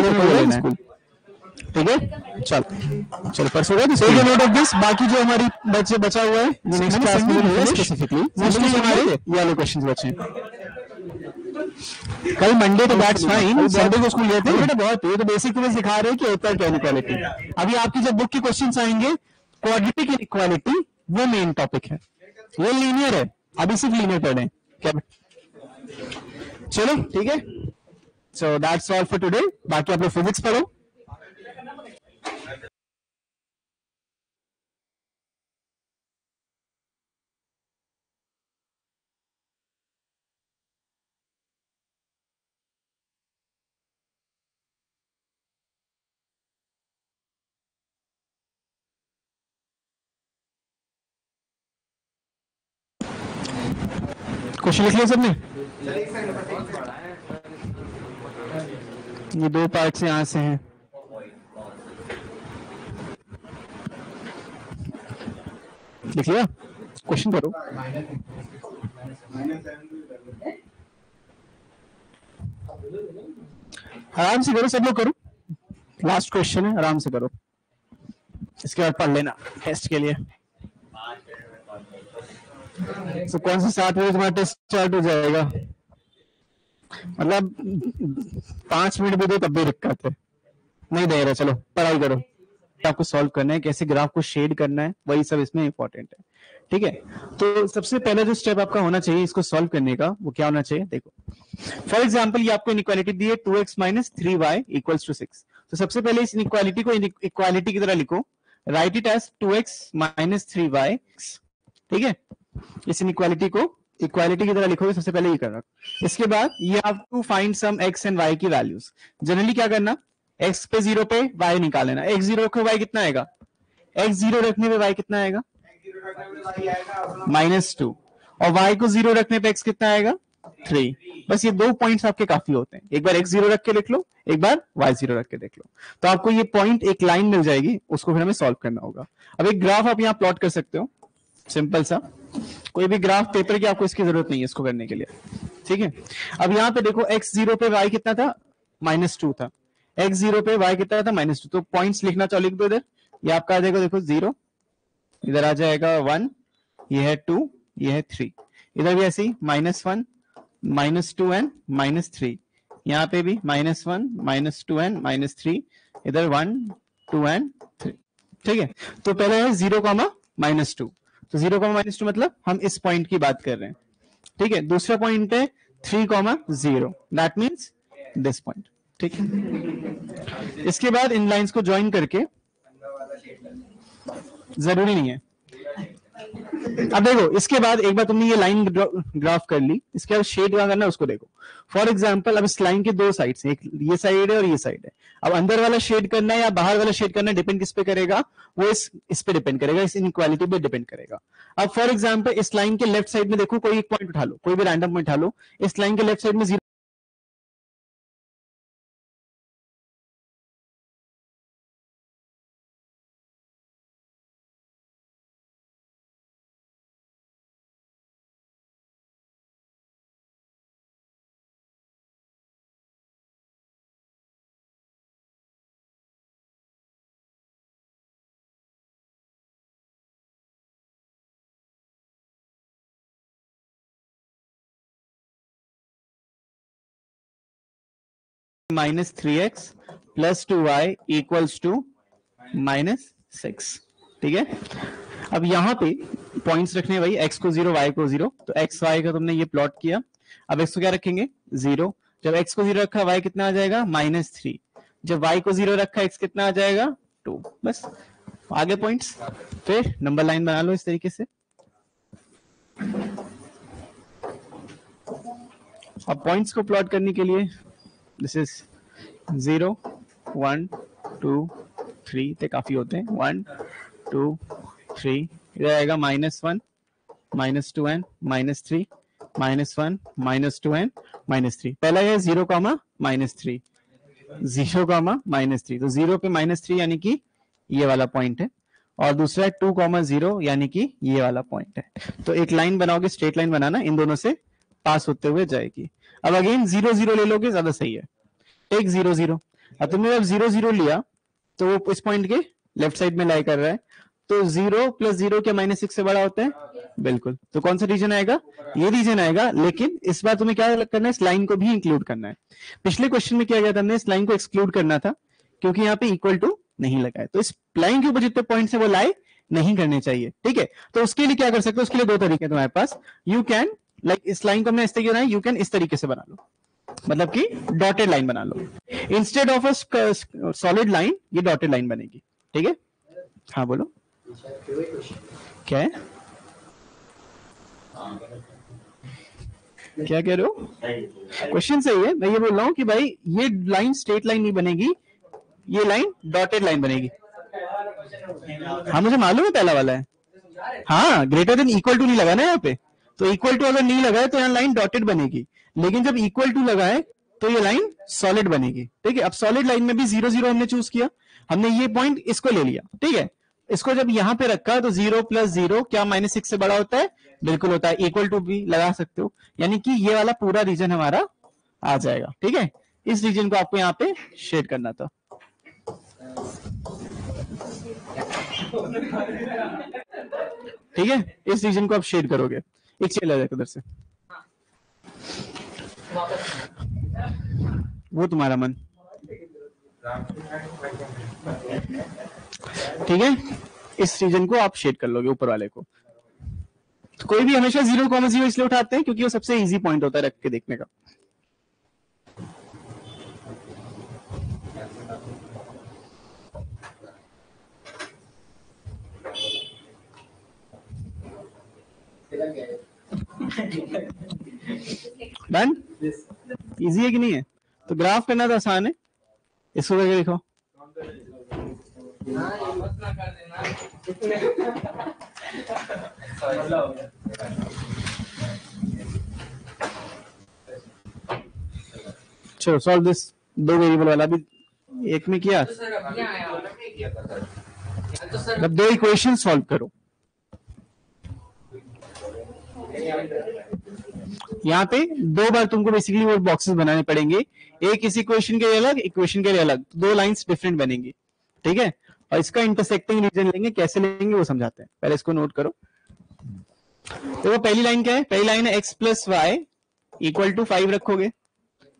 ठीक है। चलो परसों होगा, नोट ऑफ दिस। बाकी जो हमारी बचा हुआ है नेक्स्ट क्लास में स्पेसिफिकली मोस्टली हमारे वाले क्वेश्चंस बचे हैं। कल मंडे तो दैट्स फाइन, संडे को स्कूल गए थे बेटा, बहुत ये तो बेसिक तुम्हें सिखा रहे हैं कि होता है क्या इनइक्वालिटी। अभी आपकी जब बुक के क्वेश्चंस आएंगे, क्वाड्रेटिक इनइक्वालिटी वो मेन टॉपिक है, वो लीनियर है, अभी सिर्फ लीनियर पढ़े क्या। चलो ठीक है, so that's all for today. बाकी आप लोग फिजिक्स पढ़ो। क्वेश्चन लिख लिया सबने? ये दो पार्ट यहाँ से हैं। लिख लिया? क्वेश्चन करो। आराम से करो, सब लोग करो। लास्ट क्वेश्चन है, आराम से करो, इसके बाद पढ़ लेना टेस्ट के लिए। तो कौन से 7 बजे तुम्हारा टेस्ट स्टार्ट हो जाएगा? मतलब 5 मिनट भी दो तब भी दिक्कत है, नहीं दे रहा। चलो पढ़ाई करो, आपको सॉल्व करना है, कैसे ग्राफ को शेड करना है, वही सब इसमें इंपॉर्टेंट है, ठीक है। तो सबसे पहला जो स्टेप आपका होना चाहिए इसको सॉल्व करने का, वो क्या होना चाहिए? देखो फॉर एग्जांपल ये आपको इनइक्वालिटी दी है 2x - 3y = 6। तो सबसे पहले इस इनइक्वालिटी को इक्वालिटी की तरह लिखो, right it as 2x - 3y, ठीक है। इस इनइक्वालिटी को इक्वालिटी की तरह लिखोगे, सबसे पहले ये करना। इसके बाद ये आप to find some x and y की वैल्यूज। जनरली क्या करना, x पे 0 पे y निकाल लेना। x 0 रखो y कितना आएगा? x 0 रखने पे y कितना आएगा? -2। और y को 0 रखने पे x कितना आएगा? 3। बस ये 2 पॉइंट्स आपके काफी होते हैं। एक बार x 0 रख के लिख लो, एक बार y 0 रख के देख लो, तो आपको ये पॉइंट एक लाइन मिल जाएगी, उसको फिर हमें सॉल्व करना होगा। अब एक ग्राफ आप यहाँ प्लॉट कर सकते हो, सिंपल सा, कोई भी ग्राफ पेपर की आपको इसकी जरूरत नहीं है इसको करने के लिए, ठीक है। अब यहाँ पे देखो x 0 पे y कितना था? -2 था। x 0 पे y कितना था? -2। तो पॉइंट्स लिखना चाहो लिख दो इधर। ये आपका देखो 0, इधर आ जाएगा 1, ये है 2, ये है 3। इधर भी ऐसे ही -1 -2 एंड -3। यहाँ पे भी -1 -2 एंड -3। इधर 1 2 एंड 3, ठीक है। तो पहले है 0, -2। तो 0, -2 मतलब हम इस पॉइंट की बात कर रहे हैं, ठीक है। दूसरा पॉइंट है 3, 0, दैट मीन्स दिस पॉइंट, ठीक है। इसके बाद इन लाइंस को ज्वाइन करके, जरूरी नहीं है अब देखो इसके बाद एक बार तुमने ये लाइन ग्राफ कर ली, इसके बाद शेड क्या करना है उसको देखो। फॉर एग्जांपल अब इस लाइन के दो साइड्स हैं, एक ये साइड है और ये साइड है। अब अंदर वाला शेड करना है या बाहर वाला शेड करना है, डिपेंड किस पे करेगा, वो इस पे डिपेंड करेगा, इस इनइक्वालिटी पे डिपेंड करेगा। अब फॉर एग्जांपल इस लाइन के लेफ्ट साइड में देखो, कोई एक पॉइंट उठा लो, कोई भी रैंडम पॉइंट उठा लो, इस लाइन के लेफ्ट साइड में 0 -3x + 2y = -6। ठीक है, अब यहां पे पॉइंट्स रखने भाई, x को 0 y को 0, तो x y का तुमने ये प्लॉट किया। अब x को क्या रखेंगे 0, जब x को 0 रखा y कितना आ जाएगा -3, जब y को 0 रखा x कितना आ जाएगा 2। बस आगे पॉइंट्स, फिर नंबर लाइन बना लो इस तरीके से। अब पॉइंट्स को प्लॉट करने के लिए दिस इज 0 1 2 3 ते काफी होते हैं, 1 2 3, इधर आएगा -1 -2n -3 -1 -2n -3। पहला है 0, -3, 0, -3, तो 0 पे -3 यानी कि ये वाला पॉइंट है, और दूसरा है 2, 0 यानी कि ये वाला पॉइंट है। तो एक लाइन बनाओगे, स्ट्रेट लाइन बनाना, इन दोनों से पास होते हुए जाएगी। अब अगेन 0 0 ले लोगे, ज्यादा सही है। टेक 0 0, अब तुमने जब 0 0 लिया तो वो इस पॉइंट के लेफ्ट साइड में लाई कर रहा है, तो 0 + 0 क्या -6 से बड़ा होता है? बिल्कुल, तो कौन सा रीजन आएगा? ये रीजन आएगा। लेकिन इस बार तुम्हें क्या करना है, इस लाइन को भी इंक्लूड करना है। पिछले क्वेश्चन में किया गया था, हमने इस लाइन को एक्सक्लूड करना था क्योंकि यहाँ पे इक्वल टू नहीं लगा है, तो इस लाइन के ऊपर जितने पॉइंट्स है वो लाई नहीं करने चाहिए। ठीक है, तो उसके लिए क्या कर सकते हो, उसके लिए दो तरीके तुम्हारे पास। यू कैन लाइक इस लाइन को हमने इस तरीके बनाया, यू कैन इस तरीके से बना लो, मतलब कि डॉटेड लाइन बना लो। Instead of a solid line ये डॉटेड लाइन बनेगी। ठीक है, हाँ बोलो क्या है, क्या कह रहे हो? क्वेश्चन सही है, मैं ये बोल रहा हूं कि भाई ये लाइन स्ट्रेट लाइन नहीं बनेगी, ये लाइन डॉटेड लाइन बनेगी। हाँ मुझे मालूम है पहला वाला है, हाँ ग्रेटर देन इक्वल टू नहीं लगा ना यहाँ पे, तो इक्वल टू अगर नहीं लगा है तो यहाँ लाइन डॉटेड बनेगी, लेकिन जब इक्वल टू लगा है तो ये लाइन सॉलिड बनेगी। ठीक है, अब सॉलिड लाइन में भी 0 0 हमने चूज किया, हमने ये पॉइंट इसको ले लिया। ठीक है, इसको जब यहां पे रखा तो 0 + 0 क्या -6 से बड़ा होता है? बिल्कुल होता है। इक्वल टू भी लगा सकते हो, यानी कि ये वाला पूरा रीजन हमारा आ जाएगा। ठीक है, इस रीजन को आपको यहाँ पे शेड करना था। ठीक है, इस रीजन को आप शेड करोगे। एक चेल आ जाएगा उधर से, वो तुम्हारा मन। ठीक है, इस रीजन को आप शेड कर लोगे, ऊपर वाले को। तो कोई भी हमेशा 0, 0 इसलिए उठाते हैं क्योंकि वो सबसे इजी पॉइंट होता है रख के देखने का। डन, इजी है कि नहीं है? तो ग्राफ करना तो आसान है, इसको करके देखो। चलो सॉल्व दिस, 2 वेरिएबल वाला भी एक में किया, अब 2 इक्वेशन सॉल्व करो। यहाँ पे 2 बार तुमको बेसिकली वो बॉक्सेस बनाने पड़ेंगे, एक इस इक्वेशन के लिए अलग, इक्वेशन के लिए अलग, 2 लाइंस डिफरेंट बनेंगी। ठीक है, और इसका इंटरसेक्टिंग रीजन लेंगे, कैसे लेंगे वो समझाते हैं, पहले इसको नोट करो। तो पहली लाइन क्या है? पहली लाइन है x + y = 5 रखोगे।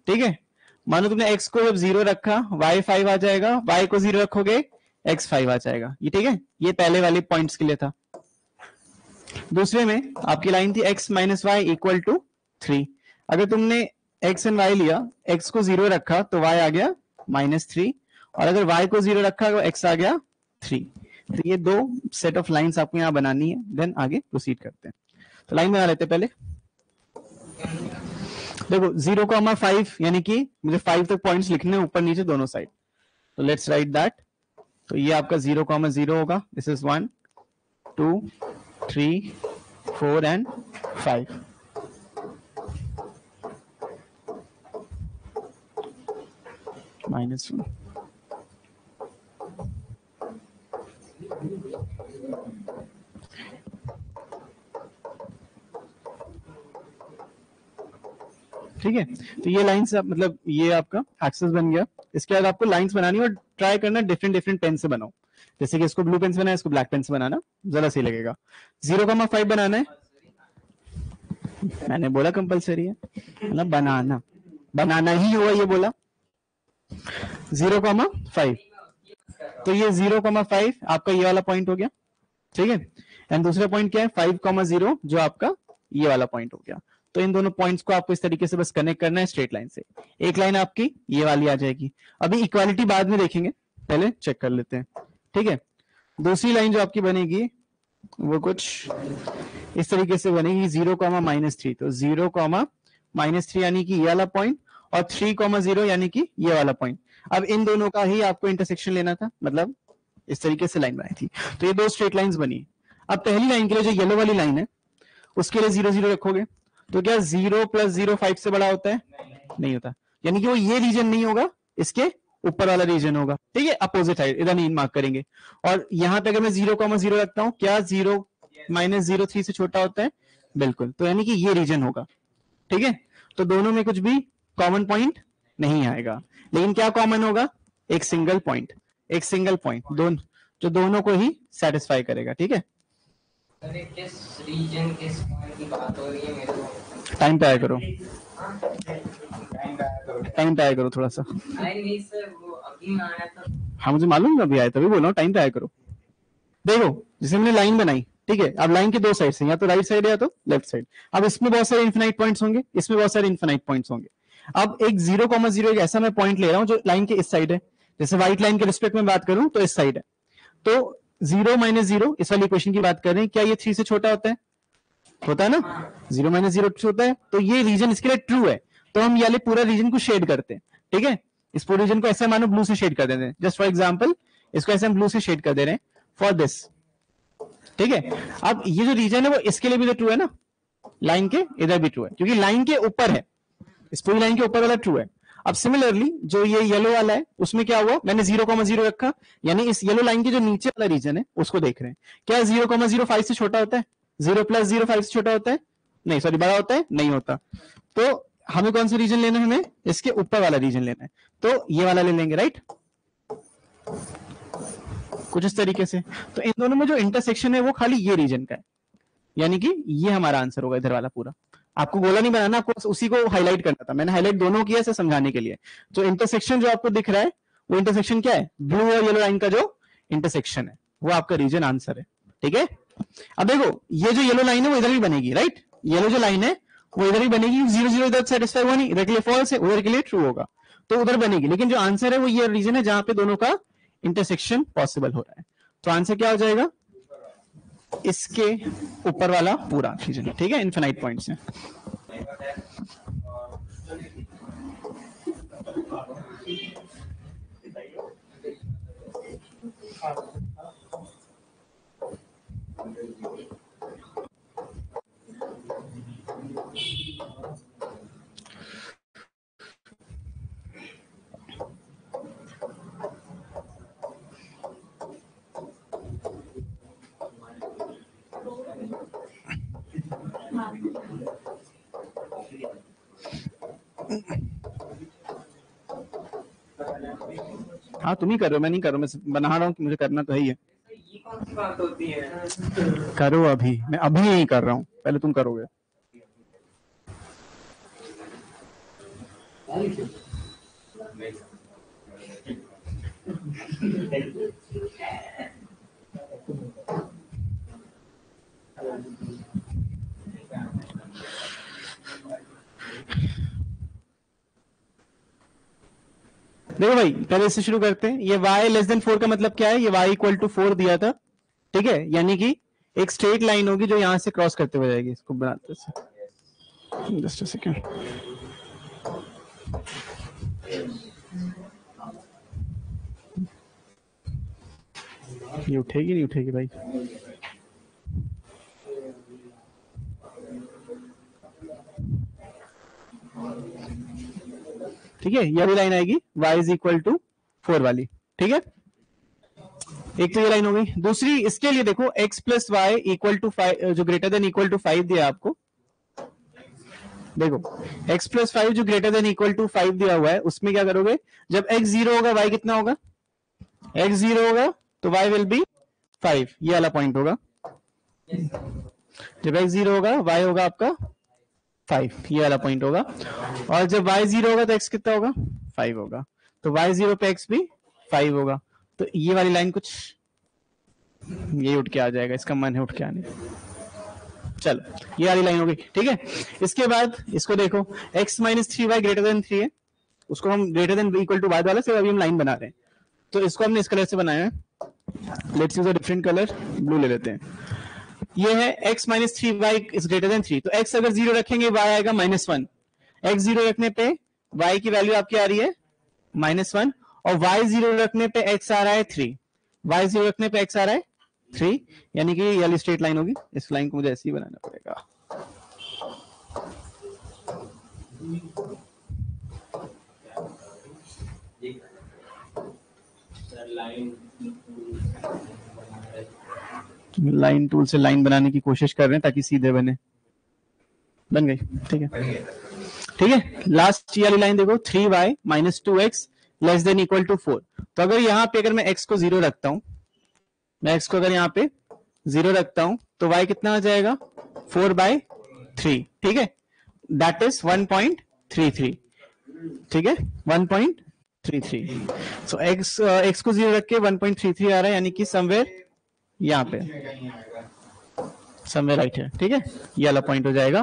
ठीक है, मानो तुमने x को जब 0 रखा y 5 आ जाएगा, y को 0 रखोगे x 5 आ जाएगा। ये ठीक है, ये पहले वाले पॉइंट्स के लिए था। दूसरे में आपकी लाइन थी x - y = 3। अगर तुमने x एंड y लिया, x को 0 रखा तो y आ गया -3, और अगर y को 0 रखा तो x आ गया 3। तो ये दो सेट ऑफ लाइंस आपको यहाँ बनानी है, देन आगे प्रोसीड करते हैं। तो लाइन बना लेते हैं पहले। देखो 0,5 यानी कि मुझे 5 तक पॉइंट्स लिखने हैं ऊपर नीचे दोनों साइड। तो लेट्स राइट दैट। तो ये आपका 0,0 होगा, दिस इज 1 2 3 4 एंड 5। -1। ठीक है, तो ये लाइंस मतलब ये आपका एक्सेस बन गया। इसके बाद आपको लाइंस बनानी और ट्राई करना डिफरेंट डिफरेंट पेन से बनाओ। जैसे कि इसको ब्लू पेन से बनाना है, इसको ब्लैक पेन से बनाना, ज्यादा सही लगेगा। 0,5 बनाना है, मैंने बोला कंपलसरी है, मतलब बनाना बनाना ही होगा, ये बोला 0,5। तो ये 0,5 आपका ये वाला पॉइंट हो गया, ठीक है। एंड दूसरा पॉइंट क्या है 5,0 जो आपका ये वाला पॉइंट हो गया। तो इन दोनों पॉइंट्स को आपको इस तरीके से बस कनेक्ट करना है स्ट्रेट लाइन से। एक लाइन आपकी ये वाली आ जाएगी। अभी इक्वालिटी बाद में देखेंगे, पहले चेक कर लेते हैं, ठीक है। दूसरी लाइन जो आपकी बनेगी वो कुछ इस तरीके से बनेगी 0,-3। तो 0,-3 यानी कि ये वाला पॉइंट, और 3,0 यानी कि ये वाला पॉइंट। अब इन दोनों का ही आपको इंटरसेक्शन लेना था, मतलब इस तरीके से लाइन बनाई थी। तो ये दो स्ट्रेट लाइंस बनी। अब पहली लाइन के लिए जो येलो वाली लाइन है उसके लिए 0 0 रखोगे, तो क्या 0 + 0 5 से बड़ा होता है? नहीं होता, यानी कि वो ये रीजन नहीं होगा, इसके ऊपर वाला रीजन होगा, ठीक है। अपोजिट साइड इधर नहीं मार्क करेंगे। और यहां पे अगर मैं 0,0 रखता हूं, क्या 0 - 0 3 से छोटा होता है? बिल्कुल, तो यानी कि ये रीजन होगा, ठीक है। तो दोनों में कुछ भी कॉमन पॉइंट नहीं आएगा, लेकिन क्या कॉमन होगा? एक सिंगल पॉइंट, एक सिंगल पॉइंट जो दोनों को ही सेटिस्फाई करेगा, ठीक है। किस रीजन किस पॉइंट की बात हो रही है मेरे को? टाइम पे आया करो, टाइम पे आया करो थोड़ा सा। नहीं सर, वो अभी मैं आया था। हाँ मुझे मालूम है, अभी आया तभी बोल रहा हूँ, टाइम पे आया करो। देखो जैसे मैंने लाइन बनाई, ठीक है। अब लाइन के दो साइड से, या तो राइट साइड या तो लेफ्ट साइड। अब इसमें बहुत सारे इन्फिनाइट पॉइंट्स होंगे, इसमें बहुत सारे इन्फिनाइट पॉइंट्स होंगे। अब एक 0,0 एक ऐसा मैं पॉइंट ले रहा हूं जो लाइन के इस साइड है। जैसे व्हाइट लाइन के रिस्पेक्ट में बात करूं तो इस साइड है। तो 0 - 0 इस वाली इक्वेशन की बात कर रहे हैं, क्या ये 3 से छोटा होता है? होता है ना, 0 - 0 होता है। तो ये रीजन इसके लिए ट्रू है, तो हम ये पूरा रीजन को शेड करते हैं, ठीक है। इस पूरे रीजन को ऐसे मानो ब्लू से शेड कर देते हैं, जस्ट फॉर एग्जांपल इसको ऐसे हम ब्लू से शेड कर दे रहे हैं फॉर दिस, ठीक है। अब ये जो रीजन है वो इसके लिए भी तो ट्रू है ना, लाइन के इधर भी ट्रू है, क्योंकि लाइन के ऊपर है, इस पूरी लाइन के ऊपर वाला ट्रू है। अब सिमिलरली जो ये येलो वाला है उसमें क्या हुआ, मैंने 0,0 रखा, यानी इस येलो लाइन के जो नीचे वाला रीजन है उसको देख रहे हैं। क्या 0,0 5 से छोटा होता है? 0 + 0 5 से छोटा होता है? नहीं, सॉरी, बड़ा होता है? नहीं होता। तो हमें कौन सा रीजन लेना है? हमें इसके ऊपर वाला रीजन लेना है, तो ये वाला ले लेंगे, राइट, कुछ इस तरीके से। तो इन दोनों में जो इंटरसेक्शन है वो खाली ये रीजन का है, यानी कि ये हमारा आंसर होगा इधर वाला पूरा। आपको गोला नहीं बनाना, आपको उसी को हाईलाइट करना था, मैंने हाईलाइट दोनों किया इसे समझाने के लिए। जो इंटरसेक्शन जो आपको दिख रहा है वो इंटरसेक्शन क्या है? ब्लू और येलो लाइन का जो इंटरसेक्शन है वो आपका रीजन आंसर है, ठीक है। अब देखो ये जो येलो लाइन है वो इधर भी बनेगी, राइट, येलो जो लाइन है वो इधर भी बनेगी। 0 0 इधर सेटिस्फाई हुआ नहीं, इधर के लिए फॉल्स है, उधर के लिए ट्रू होगा, तो उधर बनेगी। लेकिन जो आंसर है वो ये रीजन है जहां पे दोनों का इंटरसेक्शन पॉसिबल हो रहा है। तो आंसर क्या हो जाएगा? इसके ऊपर वाला पूरा रीजन, ठीक है, इनफिनाइट पॉइंट्स है। हाँ तुम ही कर रहे हो, मैं नहीं कर रहा हूँ, मैं बना रहा हूँ कि मुझे करना तो है ही है। ये कौन सी बात होती है? करो अभी, मैं अभी नहीं कर रहा हूँ, पहले तुम करोगे। देखो भाई पहले इससे शुरू करते हैं। ये y <4 का मतलब क्या है? ये y = 4 दिया था, ठीक है, यानी कि एक स्ट्रेट लाइन होगी जो यहां से क्रॉस करते हुए जाएगी। इसको बनाते हैं, जस्ट अ सेकेंड। ये उठेगी नहीं उठेगी भाई? ठीक है, ये वाली लाइन आएगी y इज इक्वल टू 4 वाली। ठीक है, एक तो ये लाइन हो गई। दूसरी इसके लिए देखो x plus Y equal to 5, जो ग्रेटर देन इक्वल टू 5 दिया आपको। देखो x प्लस 5 जो ग्रेटर देन इक्वल टू 5 दिया हुआ है, उसमें क्या करोगे, जब x 0 होगा y कितना होगा? x 0 होगा तो y विल बी 5, ये वाला पॉइंट होगा। जब x 0 होगा y होगा आपका 5, ये वाला पॉइंट होगा। और जब y 0 होगा तो x कितना होगा? 5 होगा। तो y 0 पे x भी 5 होगा। तो ये वाली लाइन कुछ ये उठ के आ जाएगा, इसका मन है उठ के आने। चलो ये वाली लाइन होगी। ठीक है, इसके बाद इसको देखो, x minus 3y greater than 3 है, उसको हम ग्रेटर देन इक्वल टू बाद वाला से अभी हम लाइन बना रहे हैं। तो इसको हमने इस कलर से बनाया है, let's use a different colour, blue ले लेते हैं। ये है x minus 3y is greater then 3, तो x अगर 0 रखेंगे y आएगा -1। x 0 रखने पे y की वैल्यू आपकी आ रही है -1, और y 0 रखने पे x आ रहा है 3, y 0 रखने पे x आ रहा है 3, यानी कि ये वाली स्ट्रेट लाइन होगी। इस लाइन को मुझे ऐसे ही बनाना पड़ेगा। लाइन टूल से लाइन बनाने की कोशिश कर रहे हैं ताकि सीधे बने। बन गई? ठीक है, ठीक है। लास्ट वाली लाइन देखो, 3y minus 2x less than equal to 4। तो अगर यहाँ पे अगर मैं x को 0 रखता हूं, मैं x को अगर यहाँ पे 0 रखता हूं तो y कितना आ जाएगा? 4/3। ठीक है, दैट इज 1.33। ठीक है, 1.33। सो x को 0 रख के 1.33 आ रहा है, यानी कि समवेयर यहाँ पे, समवेयर राइट है। ठीक है, ये वाला पॉइंट हो जाएगा।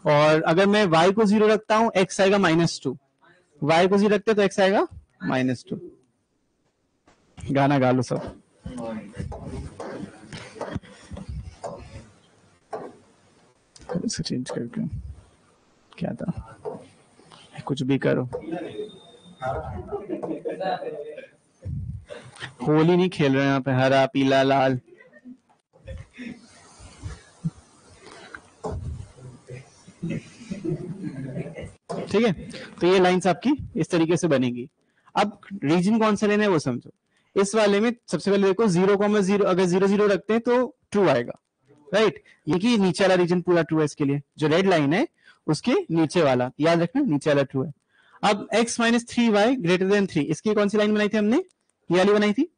और अगर मैं y को 0 रखता हूं, x आएगा -2, y को 0 रखते तो x आएगा -2। गाना गा लो सब। इसे चेंज करके क्या था, कुछ भी करो, होली नहीं खेल रहे हैं यहाँ पे, हरा पीला लाल। ठीक है, तो ये लाइंस आपकी इस तरीके से बनेगी। अब रीजन कौन सा लेना है वो समझो। इस वाले में सबसे पहले देखो 0,0, अगर 0 0 रखते हैं तो ट्रू आएगा, राइट। ये कि नीचे वाला रीजन पूरा ट्रू है, इसके लिए जो रेड लाइन है उसके नीचे वाला, याद रखना नीचे वाला ट्रू है। अब x minus 3y greater than 3, इसकी कौन सी लाइन बनाई थी हमने? ये वाली बनाई थी,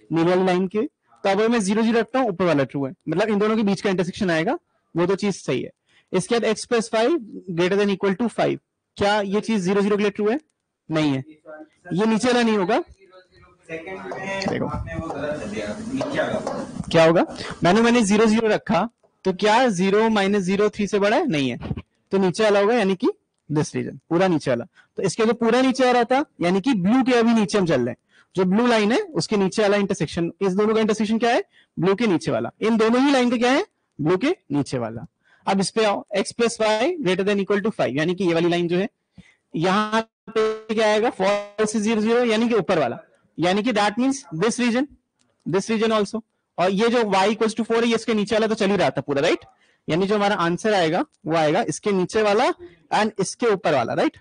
नीली वाली लाइन के। तो अब मैं 0 0 रखता हूँ, ऊपर वाला ट्रू है, मतलब इन दोनों के बीच का इंटरसेक्शन आएगा, वो तो चीज सही है। इसके बाद x plus 5 greater than equal to 5, क्या ये चीज 0 0 के लिए ट्रू है? नहीं है, ये नीचे वाला नहीं होगा। देखो क्या होगा, मैंने 0 0 रखा तो क्या 0 माइनस 0 3 से बड़ा है? नहीं है, तो नीचे वाला होगा, यानी कि दिस रीजन पूरा नीचे वाला। तो इसके जो पूरा नीचे आ रहा था, यानी कि ब्लू के अभी नीचे हम चल रहे हैं, जो ब्लू लाइन है उसके नीचे वाला इंटरसेक्शन, इस दोनों का इंटरसेक्शन क्या है? ब्लू के नीचे वाला। इन दोनों ही लाइन का क्या है? ब्लू के नीचे वाला। अब इस पे आओ, x plus Y greater than equal to 5, यानी कि ये वाली लाइन जो है, यहाँ पे क्या आएगा? फॉल्स 0 0, यानी कि ऊपर वाला, यानी कि that means this region also. और ये जो y इक्वल्स टू 4 है, ये इसके नीचे वाला तो चल ही रहा था पूरा, राइट। यानी जो हमारा आंसर आएगा वो आएगा इसके नीचे वाला एंड इसके ऊपर वाला, राइट।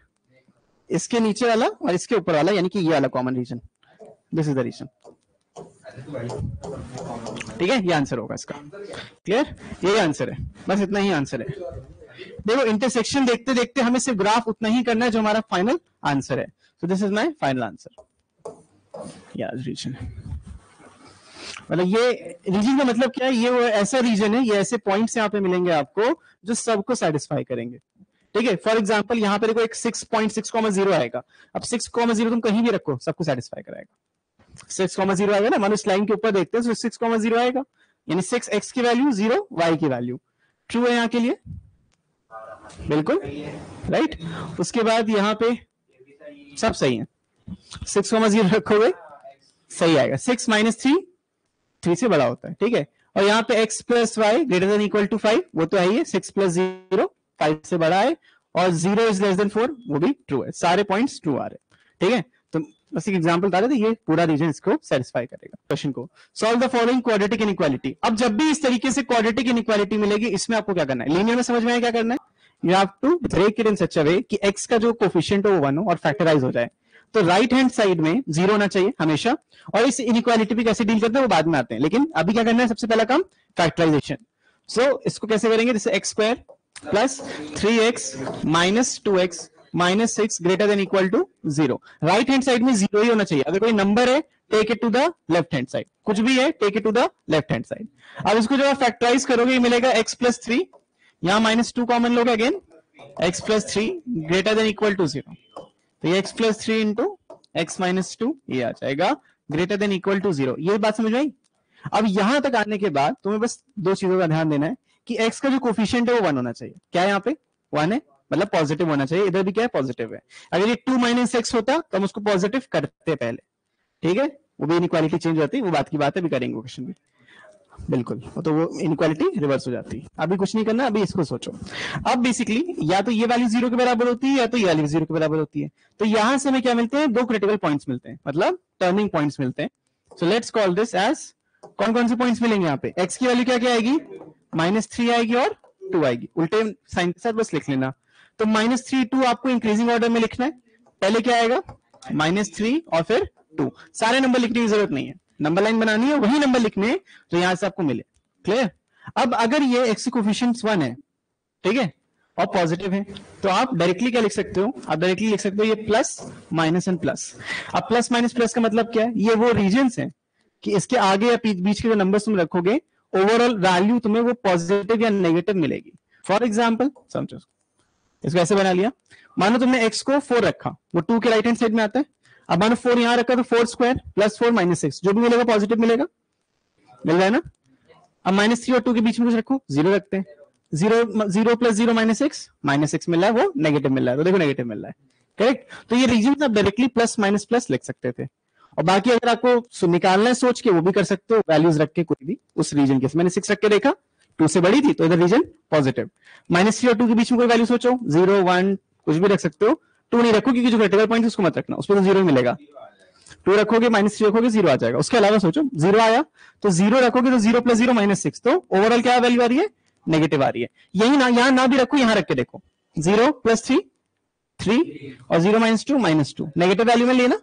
इसके नीचे वाला और इसके ऊपर वाला, यानी कि ये वाला common region, this is the region. ठीक है, ये आंसर होगा इसका। क्लियर, ये आंसर है, बस इतना ही आंसर है। देखो इंटरसेक्शन देखते देखते हमें सिर्फ ग्राफ उतना ही करना है जो हमारा फाइनल आंसर है। So this is my final answer, यार रीजन। मतलब ये रीजन का मतलब क्या है? ये वो ऐसा रीजन है, ये ऐसे पॉइंट्स यहाँ पे मिलेंगे आपको जो सबको सेटिस्फाई करेंगे। ठीक है, फॉर एग्जांपल यहाँ पे देखो एक 6.6,0 आएगा। अब 6,0 तुम कहीं भी रखो, सबको सेटिस्फाई कराएगा। 6,0 आएगा ना, मान इस लाइन के ऊपर देखते हैं, तो 6,0 आएगा, यानी 6x की वैल्यू 0, y की वैल्यू ट्रू है यहाँ के लिए, बिल्कुल राइट। उसके बाद यहाँ पे सब सही है, 6,0 रखोगे सही आएगा। 6 माइनस 3 3 से बड़ा होता है, ठीक है। और यहाँ पे x plus Y greater than equal to 5, वो तो है ही है, 6 प्लस 0 5 से बड़ा है, और 0 इज लेस देन 4, वो भी ट्रू है, सारे पॉइंट्स ट्रू आ रहे हैं, ठीक है। तो बस एक एग्जांपल बता देते, ये पूरा रीजन इसको सेटिस्फाई करेगा क्वेश्चन को। Solve the following quadratic inequality. अब जब भी इस तरीके से क्वाड्रेटिक इनइक्वालिटी मिलेगी, इसमें आपको क्या करना है, लीनियर में समझ में आया क्या करना है, you have to break it in such a way कि x का जो कोफिशिएंट है वो 1 हो और फैक्टराइज हो जाए। तो राइट हैंड साइड में 0 होना चाहिए हमेशा, और इस इनइक्वालिटी पे कैसे डील करते हैं वो बाद में आते हैं, लेकिन अभी क्या करना है, सबसे पहला काम फैक्टराइजेशन। सो इसको कैसे करेंगे, जैसे x square plus 3x minus 2x minus 6 greater than equal to 0। Right hand side में 0 ही होना चाहिए। अगर कोई नंबर है take it to the left hand side, कुछ भी है take it to the left hand side. अब इसको जब आप फैक्टराइज करोगे, ये मिलेगा x प्लस 3, यहां माइनस 2 कॉमन लोगे, again x plus 3 greater than equal to 0। तो ये x plus 3 into x minus 2 ये आ जाएगा ग्रेटर देन इक्वल टू 0। ये बात समझ में आई। अब यहां तक आने के बाद तुम्हें बस दो चीजों का ध्यान देना है कि x का जो कोफिशिएंट है वो 1 होना चाहिए। क्या है यहाँ पे 1 है, मतलब पॉजिटिव होना चाहिए, इधर भी क्या है पॉजिटिव है। अगर ये 2 माइनस एक्स होता तो हम उसको पॉजिटिव करते पहले, ठीक है, वो भी इनइक्वालिटी चेंज होती, वो बात की बात है, भी करेंगे क्वेश्चन भी, बिल्कुल, तो वो इनइक्वालिटी रिवर्स हो जाती है। अभी कुछ नहीं करना, अभी इसको सोचो। अब बेसिकली या तो ये वैल्यू 0 के बराबर होती है या तो ये वैल्यू 0 के बराबर होती है। तो यहां से हमें क्या मिलते हैं, दो क्रिटिकल पॉइंट्स मिलते हैं, मतलब टर्निंग पॉइंट्स मिलते हैं। So let's call this as, कौन कौन से पॉइंट्स मिलेंगे यहाँ पे, x की वैल्यू क्या क्या आएगी, -3 आएगी और 2 आएगी, उल्टे साइन के साथ बस लिख लेना। तो -3 2 आपको इंक्रीजिंग ऑर्डर में लिखना है। पहले क्या आएगा -3 और फिर 2, सारे नंबर लिखने की जरूरत नहीं है, नंबर लाइन बनानी है, वही नंबर लिखने जो यहां से आपको मिले। क्लियर। अब अगर ये x कोफिशिएंट 1 है, ठीक है, और पॉजिटिव है, तो आप डायरेक्टली क्या लिख सकते हो, आप डायरेक्टली लिख सकते हो ये प्लस माइनस एंड प्लस। अब प्लस माइनस प्लस का मतलब क्या है, ये वो रीजन्स हैं कि इसके आगे या बीच के जो नंबर्स तुम रखोगे, ओवरऑल वैल्यू तुम्हें वो पॉजिटिव या नेगेटिव मिलेगी। फॉर एग्जाम्पल समझो, इसको ऐसे बना लिया, मानो तुमने x को 4 रखा, वो 2 के राइट हैंड साइड में आता है। अब मानो 4 यहां रखा, तो 4 स्क्वायर प्लस 4 माइनस 6, जो भी मिलेगा पॉजिटिव मिलेगा, मिल रहा है ना। अब -3 और 2 के बीच में कुछ रखो, 0 रखते हैं, 0 प्लस 0 -6 मिल रहा है, वो नेगेटिव मिल रहा है, तो देखो नेगेटिव मिल रहा है, करेक्ट। तो ये रीजन आप डायरेक्टली प्लस माइनस प्लस लिख सकते थे, और बाकी अगर आपको निकालना है सोच के, वो भी कर सकते हो, वैल्यूज रख के कोई भी उस रीजन के। मैंने 6 रख के देखा, 2 से बड़ी थी तो इधर रीजन पॉजिटिव। -3 और 2 के बीच में कोई वैल्यू सोचो, 0 1 कुछ भी रख सकते हो, 2 नहीं रखो क्योंकि जो क्रिटिकल पॉइंट उसको मत रखना, उस पर तो 0 मिलेगा। 2 रखोगे -3 रखोगे 0 आ जाएगा। उसके अलावा सोचो 0 आया तो 0 रखोगे तो 0 प्लस 0 -6, तो ओवरऑल क्या वैल्यू आ रही है, नेगेटिव आ रही है। यही ना, यहां ना भी रखो, यहां रख के देखो, 0 प्लस 3 3 और 0 -2 -2, नेगेटिव वैल्यू में लेना,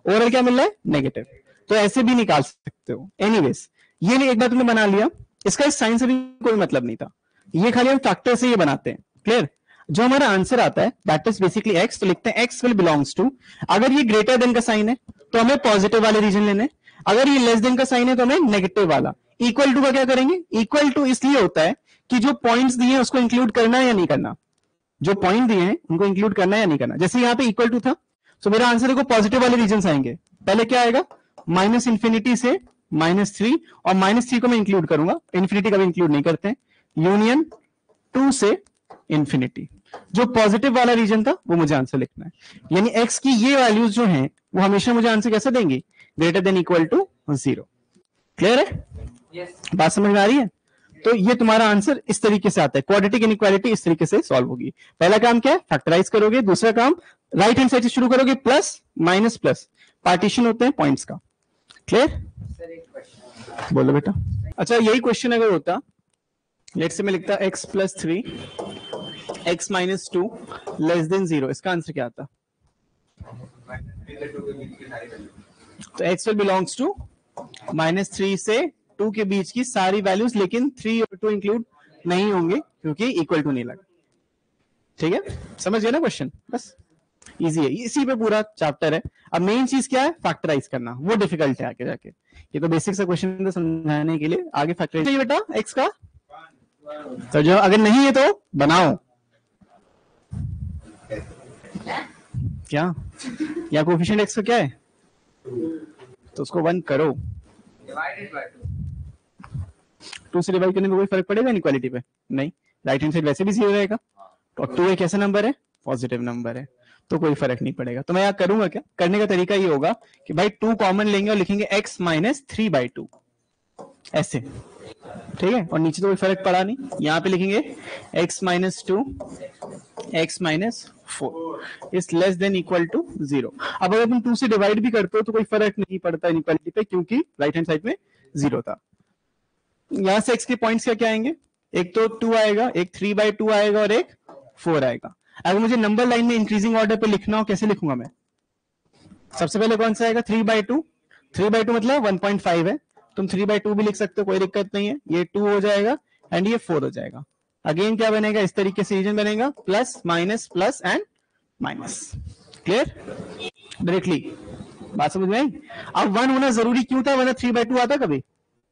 ओवरऑल क्या मिल रहा है, नेगेटिव। तो ऐसे भी निकाल सकते हो। एनीवेज, ये एक बार तुमने बना लिया, इसका इस साइन से भी कोई मतलब नहीं था, ये खाली हम फैक्टर से ये बनाते हैं। क्लियर। जो हमारा आंसर आता है दैट इज बेसिकली x, तो लिखते हैं x विल बिलोंग्स टू, अगर ये ग्रेटर देन का साइन है तो हमें पॉजिटिव वाले रीजन लेने, अगर ये लेस देन का साइन है तो हमें नेगेटिव वाला। इक्वल टू का क्या करेंगे, इक्वल टू इसलिए होता है कि जो पॉइंट्स दिए हैं उसको इंक्लूड करना है या नहीं करना, जो पॉइंट दिए हैं उनको इंक्लूड करना है या नहीं करना। जैसे यहाँ पे इक्वल टू था, तो मेरा आंसर देखो पॉजिटिव वाले रीजन आएंगे। पहले क्या आएगा, -∞ से -3, और -3 को मैं इंक्लूड करूंगा, इन्फिनिटी का भी इंक्लूड नहीं करते हैं, यूनियन 2 से इंफिनिटी। जो पॉजिटिव वाला रीजन था वो मुझे आंसर लिखना है, यानी x की ये वैल्यूज जो हैं वो हमेशा मुझे आंसर कैसे देंगी, greater than equal to 0। Clear है, yes. बात समझ में आ रही है। तो ये तुम्हारा आंसर इस तरीके से आता है, क्वाड्रेटिक इनइक्वालिटी इस तरीके से सॉल्व होगी। पहला काम क्या है, फैक्टराइज करोगे, दूसरा काम राइट हैंड साइड से शुरू करोगे, प्लस माइनस प्लस, पार्टीशन होते हैं पॉइंट्स का। क्लियर, सर एक क्वेश्चन बोलो बेटा। अच्छा, यही क्वेश्चन अगर होता, लेट्स से मैं लिखता x plus 3 x minus 2 less than 0, इसका आंसर क्या आता, तो x विल बिलोंग्स टू -3 से 2 के बीच की सारी वैल्यूज, लेकिन 3 और 2 इंक्लूड नहीं होंगे क्योंकि इक्वल टू नहीं लगा। ठीक है, समझ गए ना क्वेश्चन, बस इजी है, इसी पे पूरा चैप्टर है। अब मेन चीज क्या है, फैक्टराइज करना, वो डिफिकल्ट है आगे जाके। ये तो बेसिक सा क्वेश्चन था समझाने के लिए, आगे फैक्टराइज चाहिए बेटा x का, तो जो अगर नहीं है तो बनाओ क्या, या कोएफिशिएंट x का क्या है, तो उसको 1 करो, डिवाइडेड बाय 2 से डिवाइड करने में कोई फर्क पड़ेगा इनइक्वालिटी पे, नहीं, राइट हैंड साइड वैसे भी 0 रहेगा, और 2 एक ऐसा नंबर है, पॉजिटिव नंबर है, तो कोई फर्क नहीं पड़ेगा। तो मैं यहाँ करूंगा क्या, करने का तरीका ये होगा कि भाई 2 कॉमन लेंगे और लिखेंगे x माइनस 3/2, ऐसे ठीक है, और नीचे तो कोई फर्क पड़ा नहीं, यहाँ पे लिखेंगे x minus 2 x minus 4 is less than equal to 0। अब अगर तुम 2 से डिवाइड भी करते हो तो कोई फर्क नहीं पड़ता इनइक्वालिटी पे, क्योंकि राइट हैंड साइड में 0 था। यहां से x के पॉइंट्स क्या क्या आएंगे, एक तो 2 आएगा, एक 3/2 आएगा और एक 4 आएगा। अगर मुझे नंबर लाइन में इंक्रीजिंग ऑर्डर पे लिखना हो, कैसे लिखूंगा मैं? सबसे पहले कौन सा आएगा? 3/2। 3/2 मतलब 1.5 है, तुम 3/2 भी लिख सकते हो, कोई दिक्कत नहीं है। ये 2 हो जाएगा एंड ये 4 हो जाएगा। अगेन क्या बनेगा, इस तरीके से रीजन बनेगा, plus minus plus and minus. Clear? Directly बात समझ में आई? अब 1 होना जरूरी क्यों था, वरना 3/2 आता कभी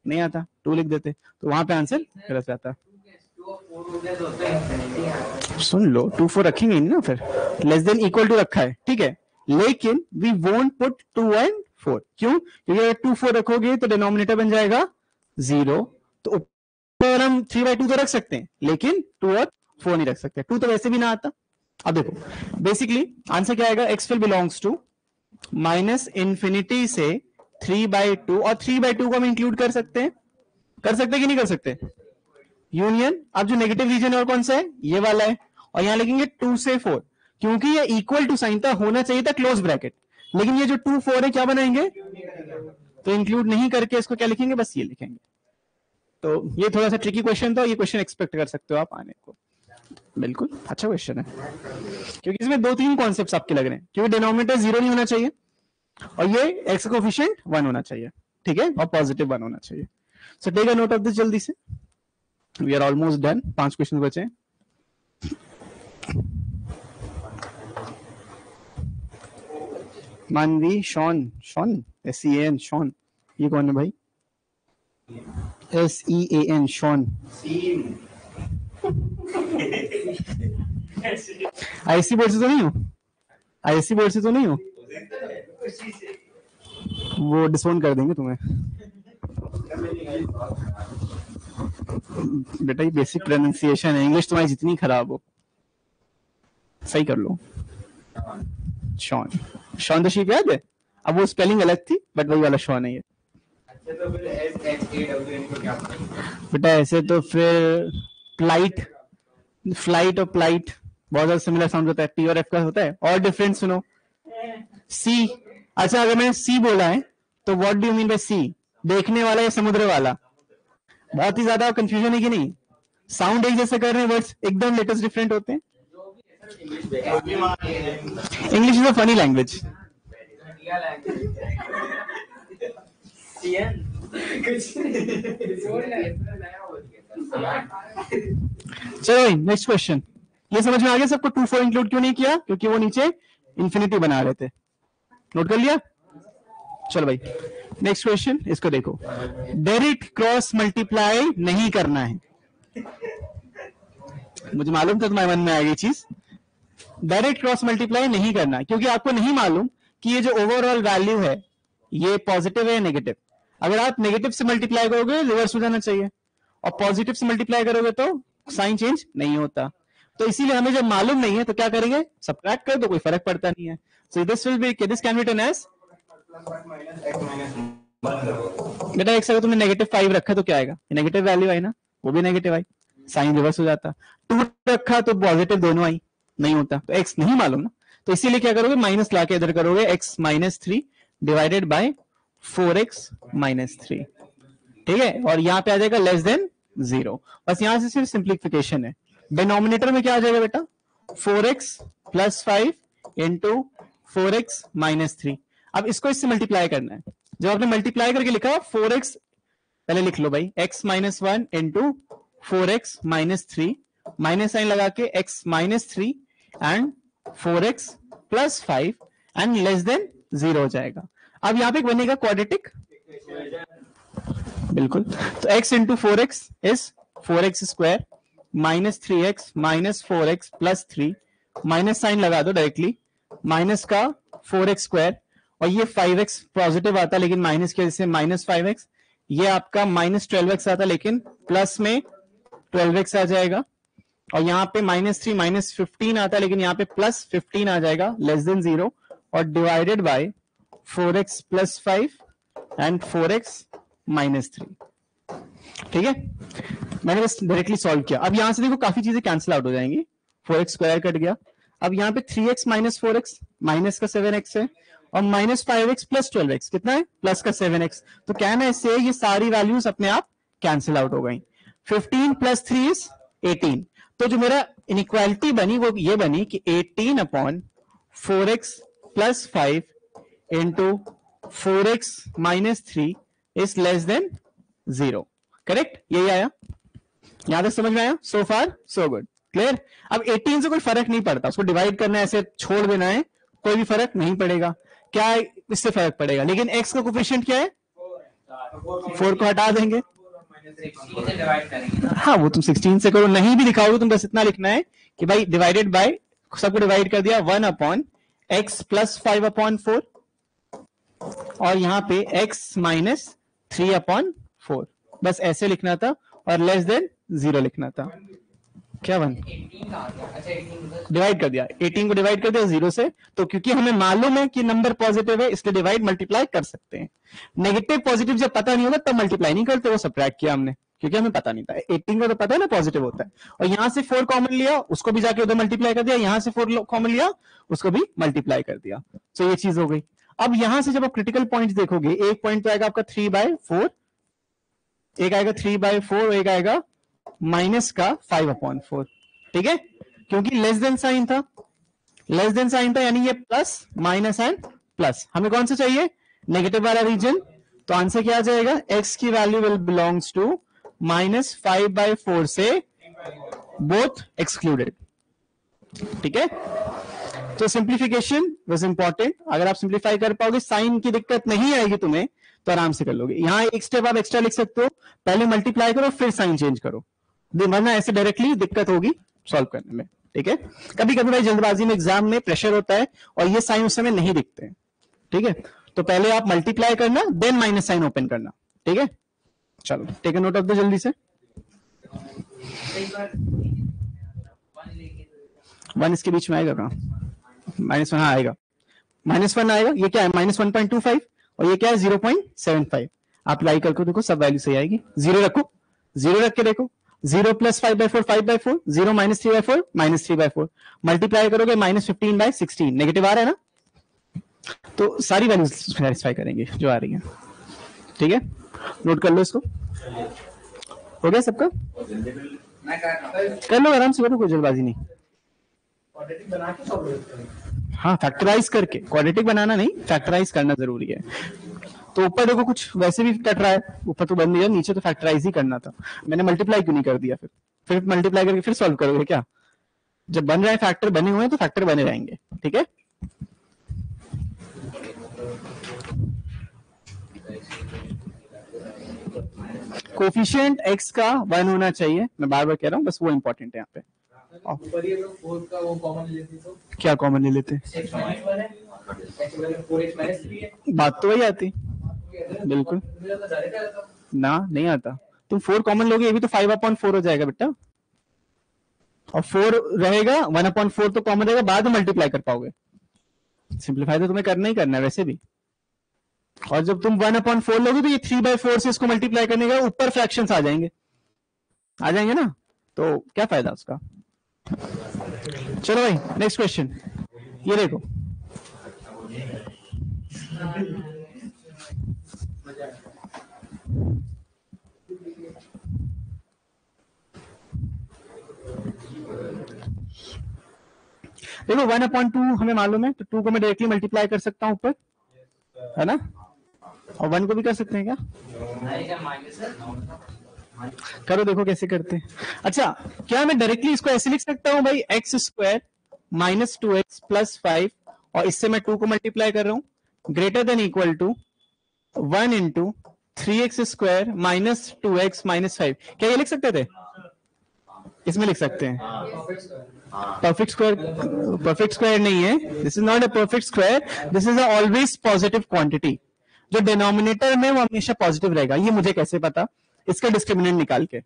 नहीं आता, 2 लिख देते तो वहां पे आंसर गलत आता। सुन लो, 2 4 रखेंगे नहीं ना, फिर लेस देन इक्वल टू रखा है, ठीक है, लेकिन वी वोंट पुट 2 एंड 4। क्यों? क्योंकि अगर 2 4 रखोगे तो डिनोमिनेटर बन जाएगा 0, तो ऊपर हम 3/2 तो रख सकते हैं, लेकिन 2 और 4 नहीं रख सकते, 2 तो वैसे भी ना आता। अब देखो बेसिकली आंसर क्या आएगा, x will belongs to minus infinity से 3/2, और 3/2 को हम इंक्लूड कर सकते हैं कि नहीं कर सकते? यूनियन। अब जो नेगेटिव रीजन है और कौन सा है, ये वाला है, और यहां लिखेंगे 2 से 4, क्योंकि ये इक्वल टू साइन था, होना चाहिए था क्लोज ब्रैकेट, लेकिन ये जो 2 4 है क्या बनाएंगे, तो इंक्लूड नहीं करके इसको क्या लिखेंगे, बस ये लिखेंगे। तो ये थोड़ा सा ट्रिकी क्वेश्चन था, ये क्वेश्चन एक्सपेक्ट कर सकते हो आप आने को। बिल्कुल अच्छा क्वेश्चन है, क्योंकि इसमें 2-3 कॉन्सेप्ट्स आपके लग रहे हैं, क्योंकि डिनोमिनेटर 0 नहीं होना चाहिए, और ये x का कोफिशिएंट 1 होना चाहिए, ठीक है, और पॉजिटिव 1 होना चाहिए। So take a note of this जल्दी से, we are almost done, 5 question बचे हैं। मानवी, शॉन, शॉन SEAN, शॉन, ये कौन है भाई? SEAN, Shawn. आईसी बोर्ड से तो नहीं हो? आईसी बोर्ड से तो नहीं हो? वो डिसोन कर देंगे तुम्हें बेटा, ये बेसिक प्रोनाउंसिएशन है, इंग्लिश तुम्हारी जितनी खराब हो सही कर लो। शॉन, शॉन द शीप याद है? अब वो स्पेलिंग अलग थी, बट वही वाला शॉन है ये। बेटा ऐसे तो फिर प्लाइट, फ्लाइट और प्लाइट बहुत ज्यादा सिमिलर साउंड होता है, P और F का होता है, और डिफरेंस सुनो। सी, अच्छा अगर मैंने सी बोला है तो what do you mean by C? देखने वाला या समुद्र वाला? बहुत ही ज्यादा कंफ्यूजन है कि नहीं? साउंड एक जैसे कर रहे हैं, वर्ड्स एकदम लेटेस्ट डिफरेंट होते हैं। English is a funny language. चलो नेक्स्ट क्वेश्चन, ये समझ में आ गया सबको 2 4 इंक्लूड क्यों नहीं किया? क्योंकि वो नीचे इंफिनिटी बना रहे थे। नोट कर लिया? चलो भाई नेक्स्ट क्वेश्चन, इसको देखो, डायरेक्ट क्रॉस मल्टीप्लाई नहीं करना है। मुझे मालूम था तुम्हारे मन में आएगी चीज, डायरेक्ट क्रॉस मल्टीप्लाई नहीं करना, क्योंकि आपको नहीं मालूम कि ये जो ओवरऑल वैल्यू है ये पॉजिटिव है या नेगेटिव। अगर आप नेगेटिव से मल्टीप्लाई करोगे रिवर्स हो जाना चाहिए, और पॉजिटिव से मल्टीप्लाई करोगे तो साइन चेंज नहीं होता। तो इसीलिए हमें जब मालूम नहीं है तो क्या करेंगे, सबट्रैक्ट कर दो, कोई फर्क पड़ता नहीं है। So this will be, this can be written as, बेटा एक अगर तुमने -5 रखा तो क्या आएगा, नेगेटिव वैल्यू आई ना, वो भी नेगेटिव आई, साइन रिवर्स हो जाता। 2 रखा तो पॉजिटिव दोनों आई, नहीं होता, तो x नहीं मालूम ना, तो इसीलिए क्या करोगे, माइनस लाके इधर करोगे, x -3 डिवाइडेड बाय 4x -3, ठीक है, और यहां पे आ जाएगा लेस देन 0। बस यहां से सिर्फ सिंप्लीफिकेशन है। डिनोमिनेटर में क्या आ जाएगा बेटा, 4x + 5 इंटू 4x -3। अब इसको इससे मल्टीप्लाई करना है, जब आपने मल्टीप्लाई करके लिखा 4x, पहले लिख लो भाई, x -1 into 4x -3, minus sign लगा के x -3 and 4x + 5 and less than 0 हो जाएगा। अब यहां पे बनेगा क्वाड्रेटिक, बिल्कुल, तो x into 4x is 4x² -3x -4x + 3, minus sign लगा दो डायरेक्टली, माइनस का 4x², और ये 5x पॉजिटिव आता लेकिन माइनस की वजह से -5x, ये आपका -12x आता लेकिन प्लस में 12x आ जाएगा, और यहाँ पे -3 -15 आता लेकिन यहाँ पे +15 आ जाएगा, लेस देन 0, और divided by 4x + 5 and 4x -3। ठीक है, मैंने बस डायरेक्टली सॉल्व किया। अब यहां से देखो काफी चीजें कैंसिल आउट हो जाएंगी, 4x स्क्वायर कट गया। अब यहाँ पे 3x माइनस 4x माइनस का 7x है, और माइनस 5x प्लस 12x कितना है, प्लस का 7x। तो कहना है इससे ये सारी वैल्यूज अपने आप कैंसिल आउट हो गई। 15 प्लस 3 इज 18। तो जो मेरा इनइक्वालिटी बनी वो ये बनी कि 18 upon 4x plus 5 into 4x minus 3 is less than 0। Correct, यही आया, यहां तक समझ में आया? सो फार सो गुड, क्लियर। अब 18 से कोई फर्क नहीं पड़ता, उसको डिवाइड करना है, ऐसे छोड़ देना है, कोई भी फर्क नहीं पड़ेगा। क्या इससे फर्क पड़ेगा, लेकिन x का कोफिशिएंट क्या है, 4 को हटा देंगे। हाँ वो तुम 16 से करो, नहीं भी दिखाओगे तुम, बस इतना लिखना है कि भाई डिवाइडेड बाय, सबको डिवाइड कर दिया, 1 अपॉन एक्स प्लस 5 अपॉन 4, और यहाँ पे x माइनस 3 अपॉन 4, बस ऐसे लिखना था, और लेस देन 0 लिखना था। क्या 1 डिवाइड कर दिया, 18 को डिवाइड कर दिया 0 से, तो क्योंकि हमें मालूम है कि नंबर पॉजिटिव है इसलिए डिवाइड मल्टीप्लाई कर सकते हैं। नेगेटिव पॉजिटिव जब पता नहीं होगा तब मल्टीप्लाई नहीं करते, वो सब्ट्रैक्ट किया हमने, क्योंकि हमें पता नहीं था। 18 को तो पता है ना पॉजिटिव होता है, और यहां से 4 कॉमन लिया, उसको भी जाके उधर मल्टीप्लाई कर दिया, यहां से 4 कॉमन लिया, उसको भी मल्टीप्लाई कर दिया। तो ये चीज हो गई। अब यहां से जब आप क्रिटिकल पॉइंट देखोगे, एक पॉइंट तो आएगा आपका 3/4, एक आएगा 3/4, एक आएगा माइनस का 5/4, ठीक है, क्योंकि लेस देन साइन था, लेस देन साइन था, यानी ये प्लस माइनस एंड प्लस। हमें कौन सा चाहिए, नेगेटिव वाला रीजन। तो आंसर क्या आ जाएगा, x की वैल्यू विल बिलोंग्स टू -5/4 से बोथ एक्सक्लूडेड। ठीक है, तो सिंप्लीफिकेशन वाज इंपॉर्टेंट। अगर आप सिंप्लीफाई कर पाओगे, साइन की दिक्कत नहीं आएगी तुम्हें, तो आराम से कर लोगे। यहां एक स्टेप आप एक्स्ट्रा लिख सकते हो, पहले मल्टीप्लाई करो फिर साइन चेंज करो, वरना ऐसे डायरेक्टली दिक्कत होगी सॉल्व करने में। ठीक है, कभी कभी भाई जल्दबाजी में एग्जाम में प्रेशर होता है और ये साइन उस समय नहीं दिखते हैं। ठीक है, तो पहले आप मल्टीप्लाई करना, देन माइनस साइन ओपन करना। ठीक है, चलो take a note of the जल्दी से। 1 इसके बीच में आएगा कहां, -1, हाँ आएगा, -1 आएगा। ये क्या है, -1.25, और ये क्या है 0.75। आप लाई करके देखो, सब वैल्यू सही आएगी। 0 रखो, 0 रख के देखो, 0 प्लस 5/4 5/4, 0 माइनस 3/4 -3/4, मल्टीप्लाई करोगे -15/16, नेगेटिव आ रहा है ना, तो सारी वैल्यू सेटिस्फाई करेंगे जो आ रही है। ठीक है, नोट कर लो इसको। हो गया सबका, कर लो आराम से, करो, कोई जल्दबाजी नहीं। हाँ फैक्टराइज करके, क्वाड्रेटिक बनाना नहीं, फैक्टराइज करना जरूरी है। तो ऊपर देखो कुछ वैसे भी कट रहा है, ऊपर तो बन गया, नीचे तो फैक्टराइज ही करना था। मैंने मल्टीप्लाई क्यों नहीं कर दिया, फिर मल्टीप्लाई करके फिर सॉल्व करोगे क्या? जब बन रहा है, फैक्टर बने हुए हैं तो फैक्टर बने रहेंगे। ठीक है, कोफिशिएंट x का 1 होना चाहिए, मैं बार बार कह रहा हूं, बस वो इंपॉर्टेंट है यहाँ पे। क्या कॉमन ले लेते, बात तो वही आती, बिल्कुल ना, नहीं आता। तुम 4 कॉमन लोगे, ये भी तो 5/4 हो जाएगा बेटा, और 4 रहेगा, 1/4 तो कॉमन रहेगा, बाद में मल्टीप्लाई कर पाओगे। सिंप्लीफाई तो तुम्हें करना ही करना है वैसे भी। और जब तुम 1/4 लोगे तो ये 3/4 से इसको मल्टीप्लाई करने का ऊपर फ्रैक्शंस आ जाएंगे ना, तो क्या फायदा उसका। चलो भाई नेक्स्ट क्वेश्चन, ये देखो, देखो 1/2 हमें मालूम है, तो 2 को मैं डायरेक्टली मल्टीप्लाई कर सकता हूं ऊपर, है ना, और 1 को भी कर सकते हैं क्या, करो देखो कैसे करते हैं। अच्छा, क्या मैं डायरेक्टली इसको ऐसे लिख सकता हूं भाई, x² - 2x + 5, और इससे मैं 2 को मल्टीप्लाई कर रहा हूं, greater than equal to 1 × 3x² - 2x - 5। क्या ये लिख सकते थे, इसमें लिख सकते हैं। परफेक्ट स्क्वायर नहीं है, this is not a perfect square, this is a always positive quantity. जो डिनोमिनेटर में वो हमेशा पॉजिटिव रहेगा। ये मुझे कैसे पता, इसका डिस्क्रिमिनेंट निकाल के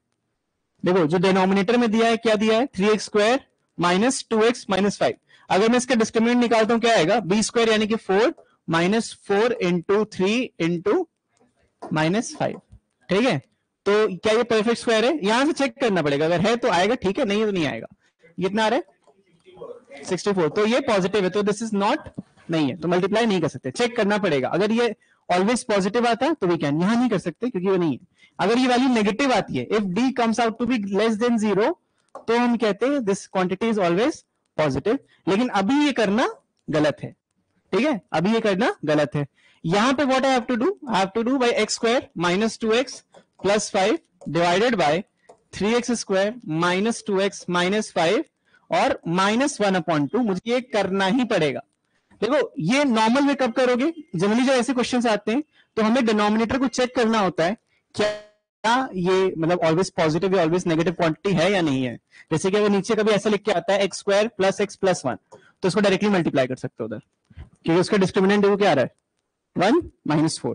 देखो, जो डिनोमिनेटर में दिया है, क्या दिया है, 3x² - 2x - 5। अगर मैं इसका डिस्क्रिमिनेंट निकालता हूं, क्या आएगा, b² यानी कि 4 - 4 × 3 × -5। ठीक है, तो क्या ये परफेक्ट स्क्वायर है? यहां से चेक करना पड़ेगा, अगर है तो आएगा, ठीक है, नहीं है तो नहीं आएगा। कितना आ रहा है? 64। तो ये पॉजिटिव है, तो दिस इज नॉट, नहीं है, तो मल्टीप्लाई नहीं कर सकते, चेक करना पड़ेगा। अगर ये ऑलवेज पॉजिटिव आता है तो वी कैन, यहां नहीं कर सकते क्योंकि वो नहीं है। अगर ये वैल्यू नेगेटिव आती है, if D comes out to be less than 0, तो हम कहते हैं this quantity is always positive. लेकिन अभी ये करना गलत है, ठीक है, अभी ये करना गलत है। यहां पे what I have to do by X square minus 2x plus 5 divided by 3x square minus 2x minus 5 और -1/2, मुझे ये करना ही पड़ेगा। देखो ये नॉर्मल में कब करोगे? जनरली जब ऐसे क्वेश्चंस आते हैं तो हमें डिनोमिनेटर को चेक करना होता है, क्या ये मतलब ऑलवेज पॉजिटिव या ऑलवेज नेगेटिव क्वांटिटी है या नहीं है। जैसे कि अगर नीचे कभी ऐसा लिख के आता है x square plus x plus 1, तो उसको डायरेक्टली मल्टीप्लाई कर सकते हो उधर, क्योंकि उसका डिस्क्रिमिनेंट वो क्या आ रहा है? 1 -4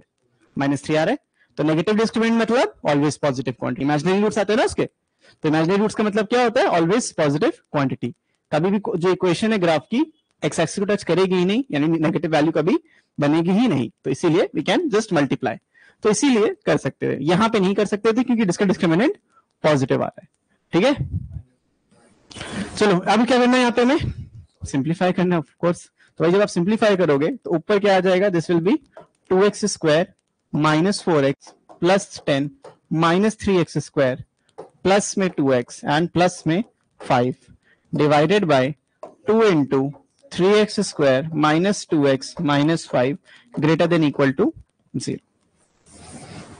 -3 आ रहा है। तो नेगेटिव डिस्क्रिमिनेंट मतलब always positive quantity. Imaginary roots आते हैं ना उसके, तो इमेजिनरी रूट्स का मतलब क्या होता है? Always positive quantity. कभी भी जो इक्वेशन है ग्राफ की एक्स एक्सिस को टच करेगी ही नहीं, यानी नेगेटिव वैल्यू कभी बनेगी ही नहीं, तो इसीलिए वी कैन जस्ट मल्टीप्लाई। तो इसीलिए कर सकते हैं, यहां पे नहीं कर सकते थे क्योंकि इसका डिस्क्रिमिनेंट पॉजिटिव आ रहा है, ठीक है। चलो अभी क्या करना है, यहाँ पे हमें सिंप्लीफाई करना है ऑफ कोर्स। तो भाई जब आप सिंप्लीफाई करोगे तो ऊपर क्या आ जाएगा? This will be 2x square minus 4x plus 10 minus 3x square plus में 2x एंड प्लस में 5 divided by 2 into 3x square minus 2x minus 5 greater than equal to 0,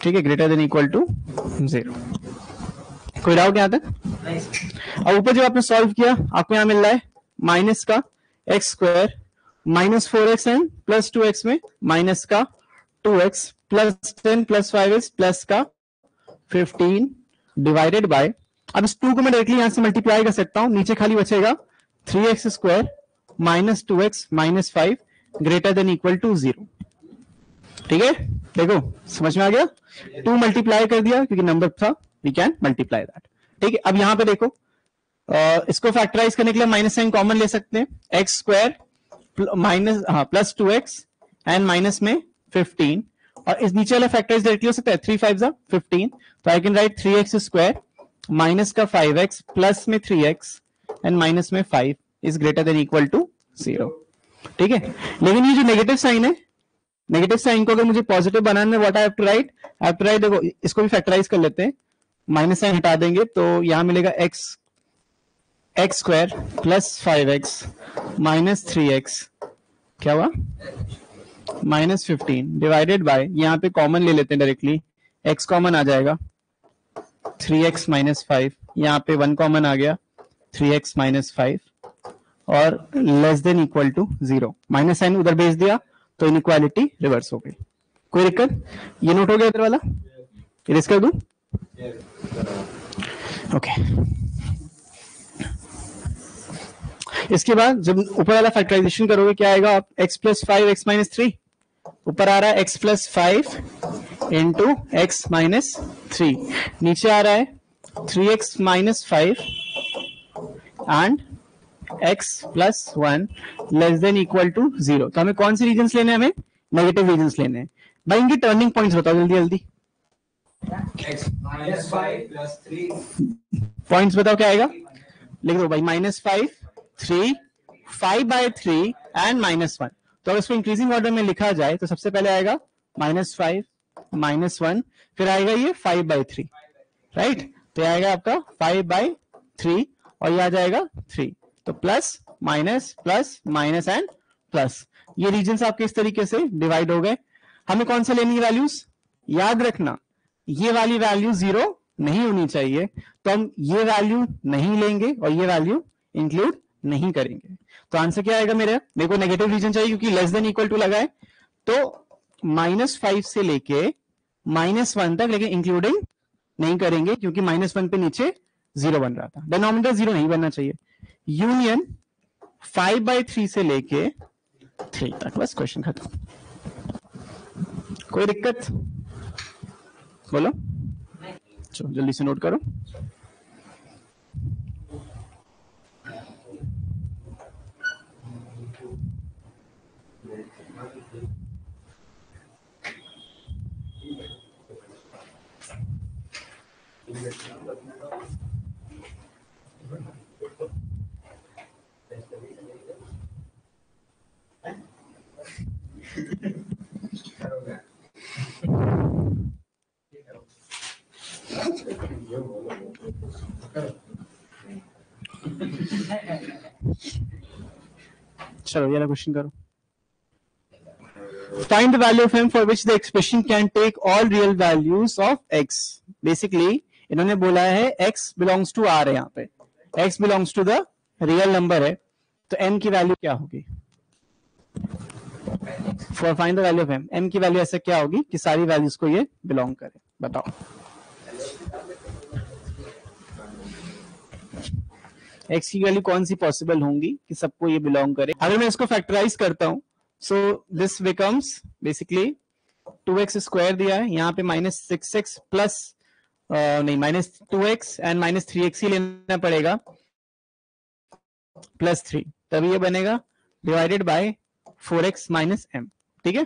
ठीक है, ग्रेटर देन इक्वल टू 0। कोई doubt यहाँ तक? अब ऊपर जो आपने सॉल्व किया आपको यहाँ मिल रहा है माइनस का x square minus 4x and plus 2x में माइनस का 2x plus 10 plus 5x plus का 15 डिवाइडेड बाय, अब इस 2 को मैं डायरेक्टली यहां से मल्टीप्लाई कर सकता हूं, नीचे खाली बचेगा 3x square minus 2x minus 5 greater than equal to 0, ठीक है। देखो समझ में आ गया, 2 मल्टीप्लाई कर दिया क्योंकि नंबर था, वी कैन मल्टीप्लाई दैट, ठीक है। अब यहां पे देखो इसको फैक्टराइज करने के लिए माइनस साइन कॉमन ले सकते हैं, x square minus plus 2x and minus में 15, और इस नीचे वाला फैक्टराइज डायरेक्टली हो सकता है, 3 5 15, तो I can write 3x square minus का 5x प्लस में 3x एंड माइनस में 5 is greater than equal to 0, ठीक है। लेकिन ये जो नेगेटिव साइन है, नेगेटिव साइन को अगर मुझे पॉजिटिव बनाना है, what I have to write? I have to write, देखो इसको भी फैक्टराइज कर लेते हैं, माइनस साइन हटा देंगे तो यहां मिलेगा x square plus 5x minus 3x, क्या हुआ? माइनस 15 डिवाइडेड बाय, यहां पे कॉमन ले लेते हैं डायरेक्टली, x कॉमन आ जाएगा 3x माइनस 5, यहां पे 1 कॉमन आ गया 3x माइनस 5 और less than equal to 0, minus sign उधर भेज दिया तो इनइक्वालिटी रिवर्स हो गई। कोई दिक्कत? ये नोट हो गया इधर वाला, इरेज कर दूं? ओके। इसके बाद जब ऊपर वाला फैक्टराइजेशन करोगे क्या आएगा? आप x प्लस 5 x माइनस 3, ऊपर आ रहा है x plus 5 into X minus 3, नीचे आ रहा है 3x minus 5 and x plus 1 less than equal to 0। तो हमें कौन सी रीजन्स लेने हैं? हमें नेगेटिव रीजन्स लेने हैं। भाई इनकी टर्निंग पॉइंट्स बताओ जल्दी जल्दी, पॉइंट्स बताओ क्या आएगा? लिख दो भाई, -5 3 5/3 एंड -1। तो अगर इसको इंक्रीजिंग ऑर्डर में लिखा जाए तो सबसे पहले आएगा -5 -1, फिर आएगा ये 5/3, राइट। तो आएगा आपका 5/3 और ये आ जाएगा 3, तो प्लस माइनस एंड प्लस। ये रीजन्स आपके इस तरीके से डिवाइड हो गए। हमें कौन से लेनी है वैल्यूज? याद रखना ये वाली वैल्यू 0 नहीं होनी चाहिए, तो हम ये वैल्यू नहीं लेंगे और ये वैल्यू इंक्लूड नहीं करेंगे। तो आंसर क्या आएगा मेरे को नेगेटिव रीजन चाहिए क्योंकि लेस देन इक्वल टू लगा है, तो -5 से लेके -1 तक, लेकिन इंक्लूडिंग नहीं करेंगे क्योंकि -1 पे नीचे 0 बन रहा था, डिनोमिनेटर 0 नहीं बनना चाहिए। यूनियन 5/3 से लेके 3 तक, बस क्वेश्चन खत्म। कोई दिक्कत? बोलो, चलो जल्दी से नोट करो। चलो ये वाला क्वेश्चन करो. Find the value of m for which the expression can take all real values of x. Basically इन्होंने बोला है x belongs to r है, यहाँ पे x belongs to the real number है, तो m की वैल्यू क्या होगी? For find the value of m की वैल्यू ऐसे क्या होगी कि सारी वैल्यूज को ये बिलोंग करे. बताओ x की वैल्यू कौन सी पॉसिबल होंगी कि सबको ये बिलोंग करे? अगर मैं इसको फैक्टराइज करता हूं, so this becomes basically 2x square दिया है, यहाँ पे -6x प्लस नहीं -2x एंड -3x ही लेना पड़ेगा +3, तभी ये बनेगा divided by 4x minus m. ठीक है,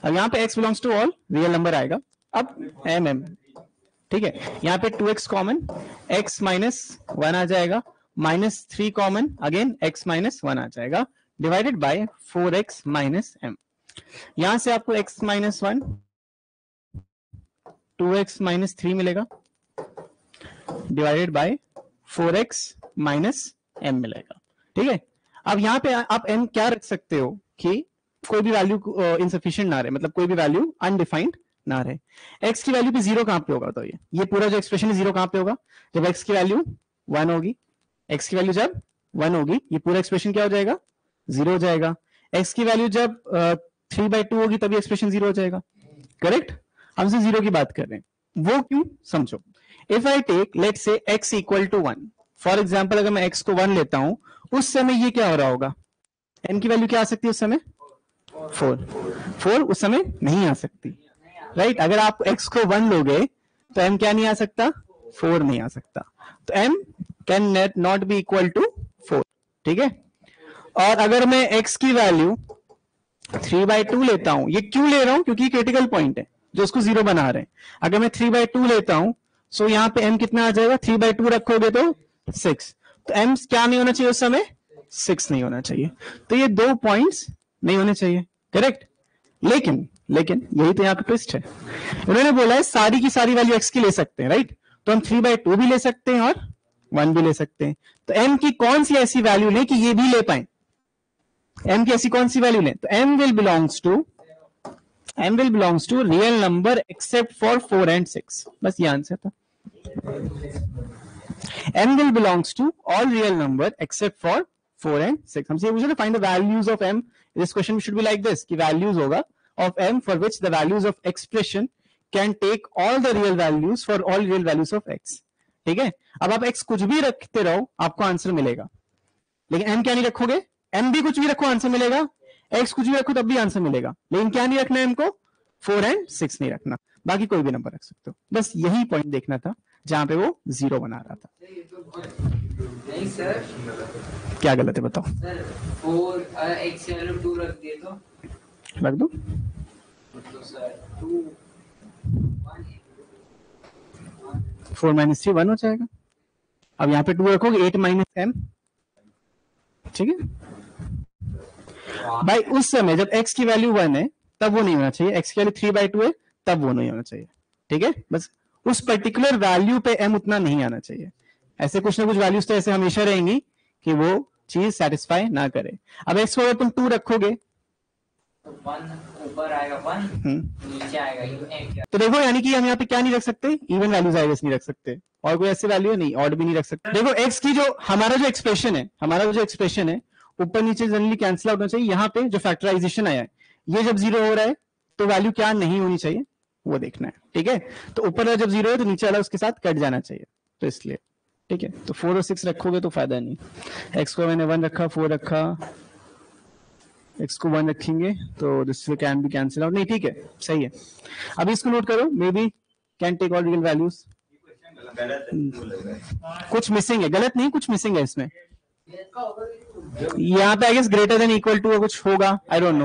अब यहाँ पे x belongs to all real number आएगा. अब m ठीक है, यहाँ पे 2x कॉमन, x -1 आ जाएगा, -3 कॉमन, अगेन x -1 आ जाएगा, divided by 4x minus m. यहां से आपको x -1 2x -3 मिलेगा, divided by 4x minus m मिलेगा. ठीक है, अब यहाँ पे आप m क्या रख सकते हो कि कोई भी वैल्यू इनसफिशिएंट ना रहे, मतलब कोई भी वैल्यू अनडिफाइंड ना रहे. x की वैल्यू पे 0 कहां पे होगा? तो ये पूरा जो एक्सप्रेशन है 0 कहां पे होगा? जब x की वैल्यू 1 होगी. x की वैल्यू जब 1 होगी, ये पूरा एक्सप्रेशन क्या हो जाएगा? 0 हो जाएगा. x की वैल्यू जब 3/2 होगी तभी एक्सप्रेशन 0 हो जाएगा. करेक्ट, हम सिर्फ 0 की बात कर रहे हैं. वो क्यों, समझो. If I take let say x equal to 1, for example अगर मैं x को 1 लेता हूं, उस समय ये क्या हो रहा होगा? m की वैल्यू क्या आ सकती है उस समय? 4 उस समय नहीं आ सकती, राइट? अगर आप x को 1 लोगे तो m क्या नहीं आ सकता? 4 नहीं आ सकता. तो m can not be equal to 4. ठीक है, और अगर मैं x की वैल्यू 3/2 लेता हूं, ये क्यों ले रहा हूं? क्योंकि क्रिटिकल पॉइंट है जो उसको 0 बना रहे हैं. अगर मैं 3/2 लेता हूं, सो यहां पे m कितना आ जाएगा? 3/2 रखोगे तो 6, तो m क्या नहीं होना चाहिए उस समय? 6 नहीं होना चाहिए. तो ये 2 पॉइंट्स नहीं होने चाहिए. करेक्ट, लेकिन यही तो यहाँ पे ट्विस्ट है. उन्होंने बोला है सारी की सारी वैल्यू x की ले सकते हैं, राइट? तो हम 3/2 भी ले सकते हैं और 1 भी ले सकते हैं. तो m की कौन सी ऐसी वैल्यू लें कि ये भी ले पाए? m की ऐसी कौन सी वैल्यू लें? तो m will belongs to real number except for 4 and 6. बस ये आंसर था. m will belongs to all real number except for 4 and 6. हमसे ये पूछा ना, find the values of m. This question should be like this कि values होगा of m for which the values of expression can take all the real values for all real values of x. ठीक है, अब आप x कुछ भी रखते रहो आपको आंसर मिलेगा, लेकिन m क्या नहीं रखोगे? m भी कुछ भी रखो आंसर मिलेगा, x कुछ भी रखो तब भी आंसर मिलेगा, लेकिन क्या नहीं रखना है m को? 4 and 6 नहीं रखना, बाकी कोई भी नंबर रख सकते हो. बस यही पॉइंट देखना था जहां पे वो 0 बना रहा था. नहीं सर, क्या गलत है बताओ? सर 4 x की वैल्यू 2 रख दिए तो रख दो. तो सर 2 4 - 3 1 हो जाएगा. अब यहाँ पे 2 रखोगे 8 - m. ठीक है भाई, उस समय जब x की वैल्यू 1 है तब वो नहीं होना चाहिए, x की वैल्यू 3/2 है तब वो नहीं होना चाहिए. ठीक है, बस उस पर्टिकुलर वैल्यू पे m उतना नहीं आना चाहिए. ऐसे कुछ ना कुछ वैल्यूज तो ऐसे हमेशा रहेंगी कि वो चीज सेटिस्फाई ना करे. अब x को अगर तुम 2 रखोगे तो 1 ऊपर आएगा, 1 नीचे आएगा. तो देखो यानी कि हम यहाँ पे क्या नहीं रख सकते? इवन वैल्यूज आएगा नहीं रख सकते, और कोई ऐसी वैल्यू नहीं, ऑड भी नहीं रख सकते. देखो x की जो हमारा जो एक्सप्रेशन है ऊपर नीचे जनरली कैंसिल आउट होना चाहिए. यहाँ पे जो फैक्टराइजेशन आया है, ये जब 0 हो रहा है तो वैल्यू क्या नहीं होनी चाहिए वो देखना है. ठीक है, तो ऊपर वाला जब 0 है तो नीचे वाला उसके साथ कट जाना चाहिए, तो इसलिए. ठीक है, तो 4 और 6 रखोगे तो फायदा नहीं. x को मैंने 1 रखा, 4 रखा, x को 1 रखेंगे तो this can be cancel out. नहीं ठीक है, सही है. अभी इसको नोट करो, may be can take all real values. कुछ मिसिंग है, गलत नहीं, कुछ मिसिंग है इसमें. यहाँ पे I guess greater than equal to कुछ होगा, आई डोंट नो.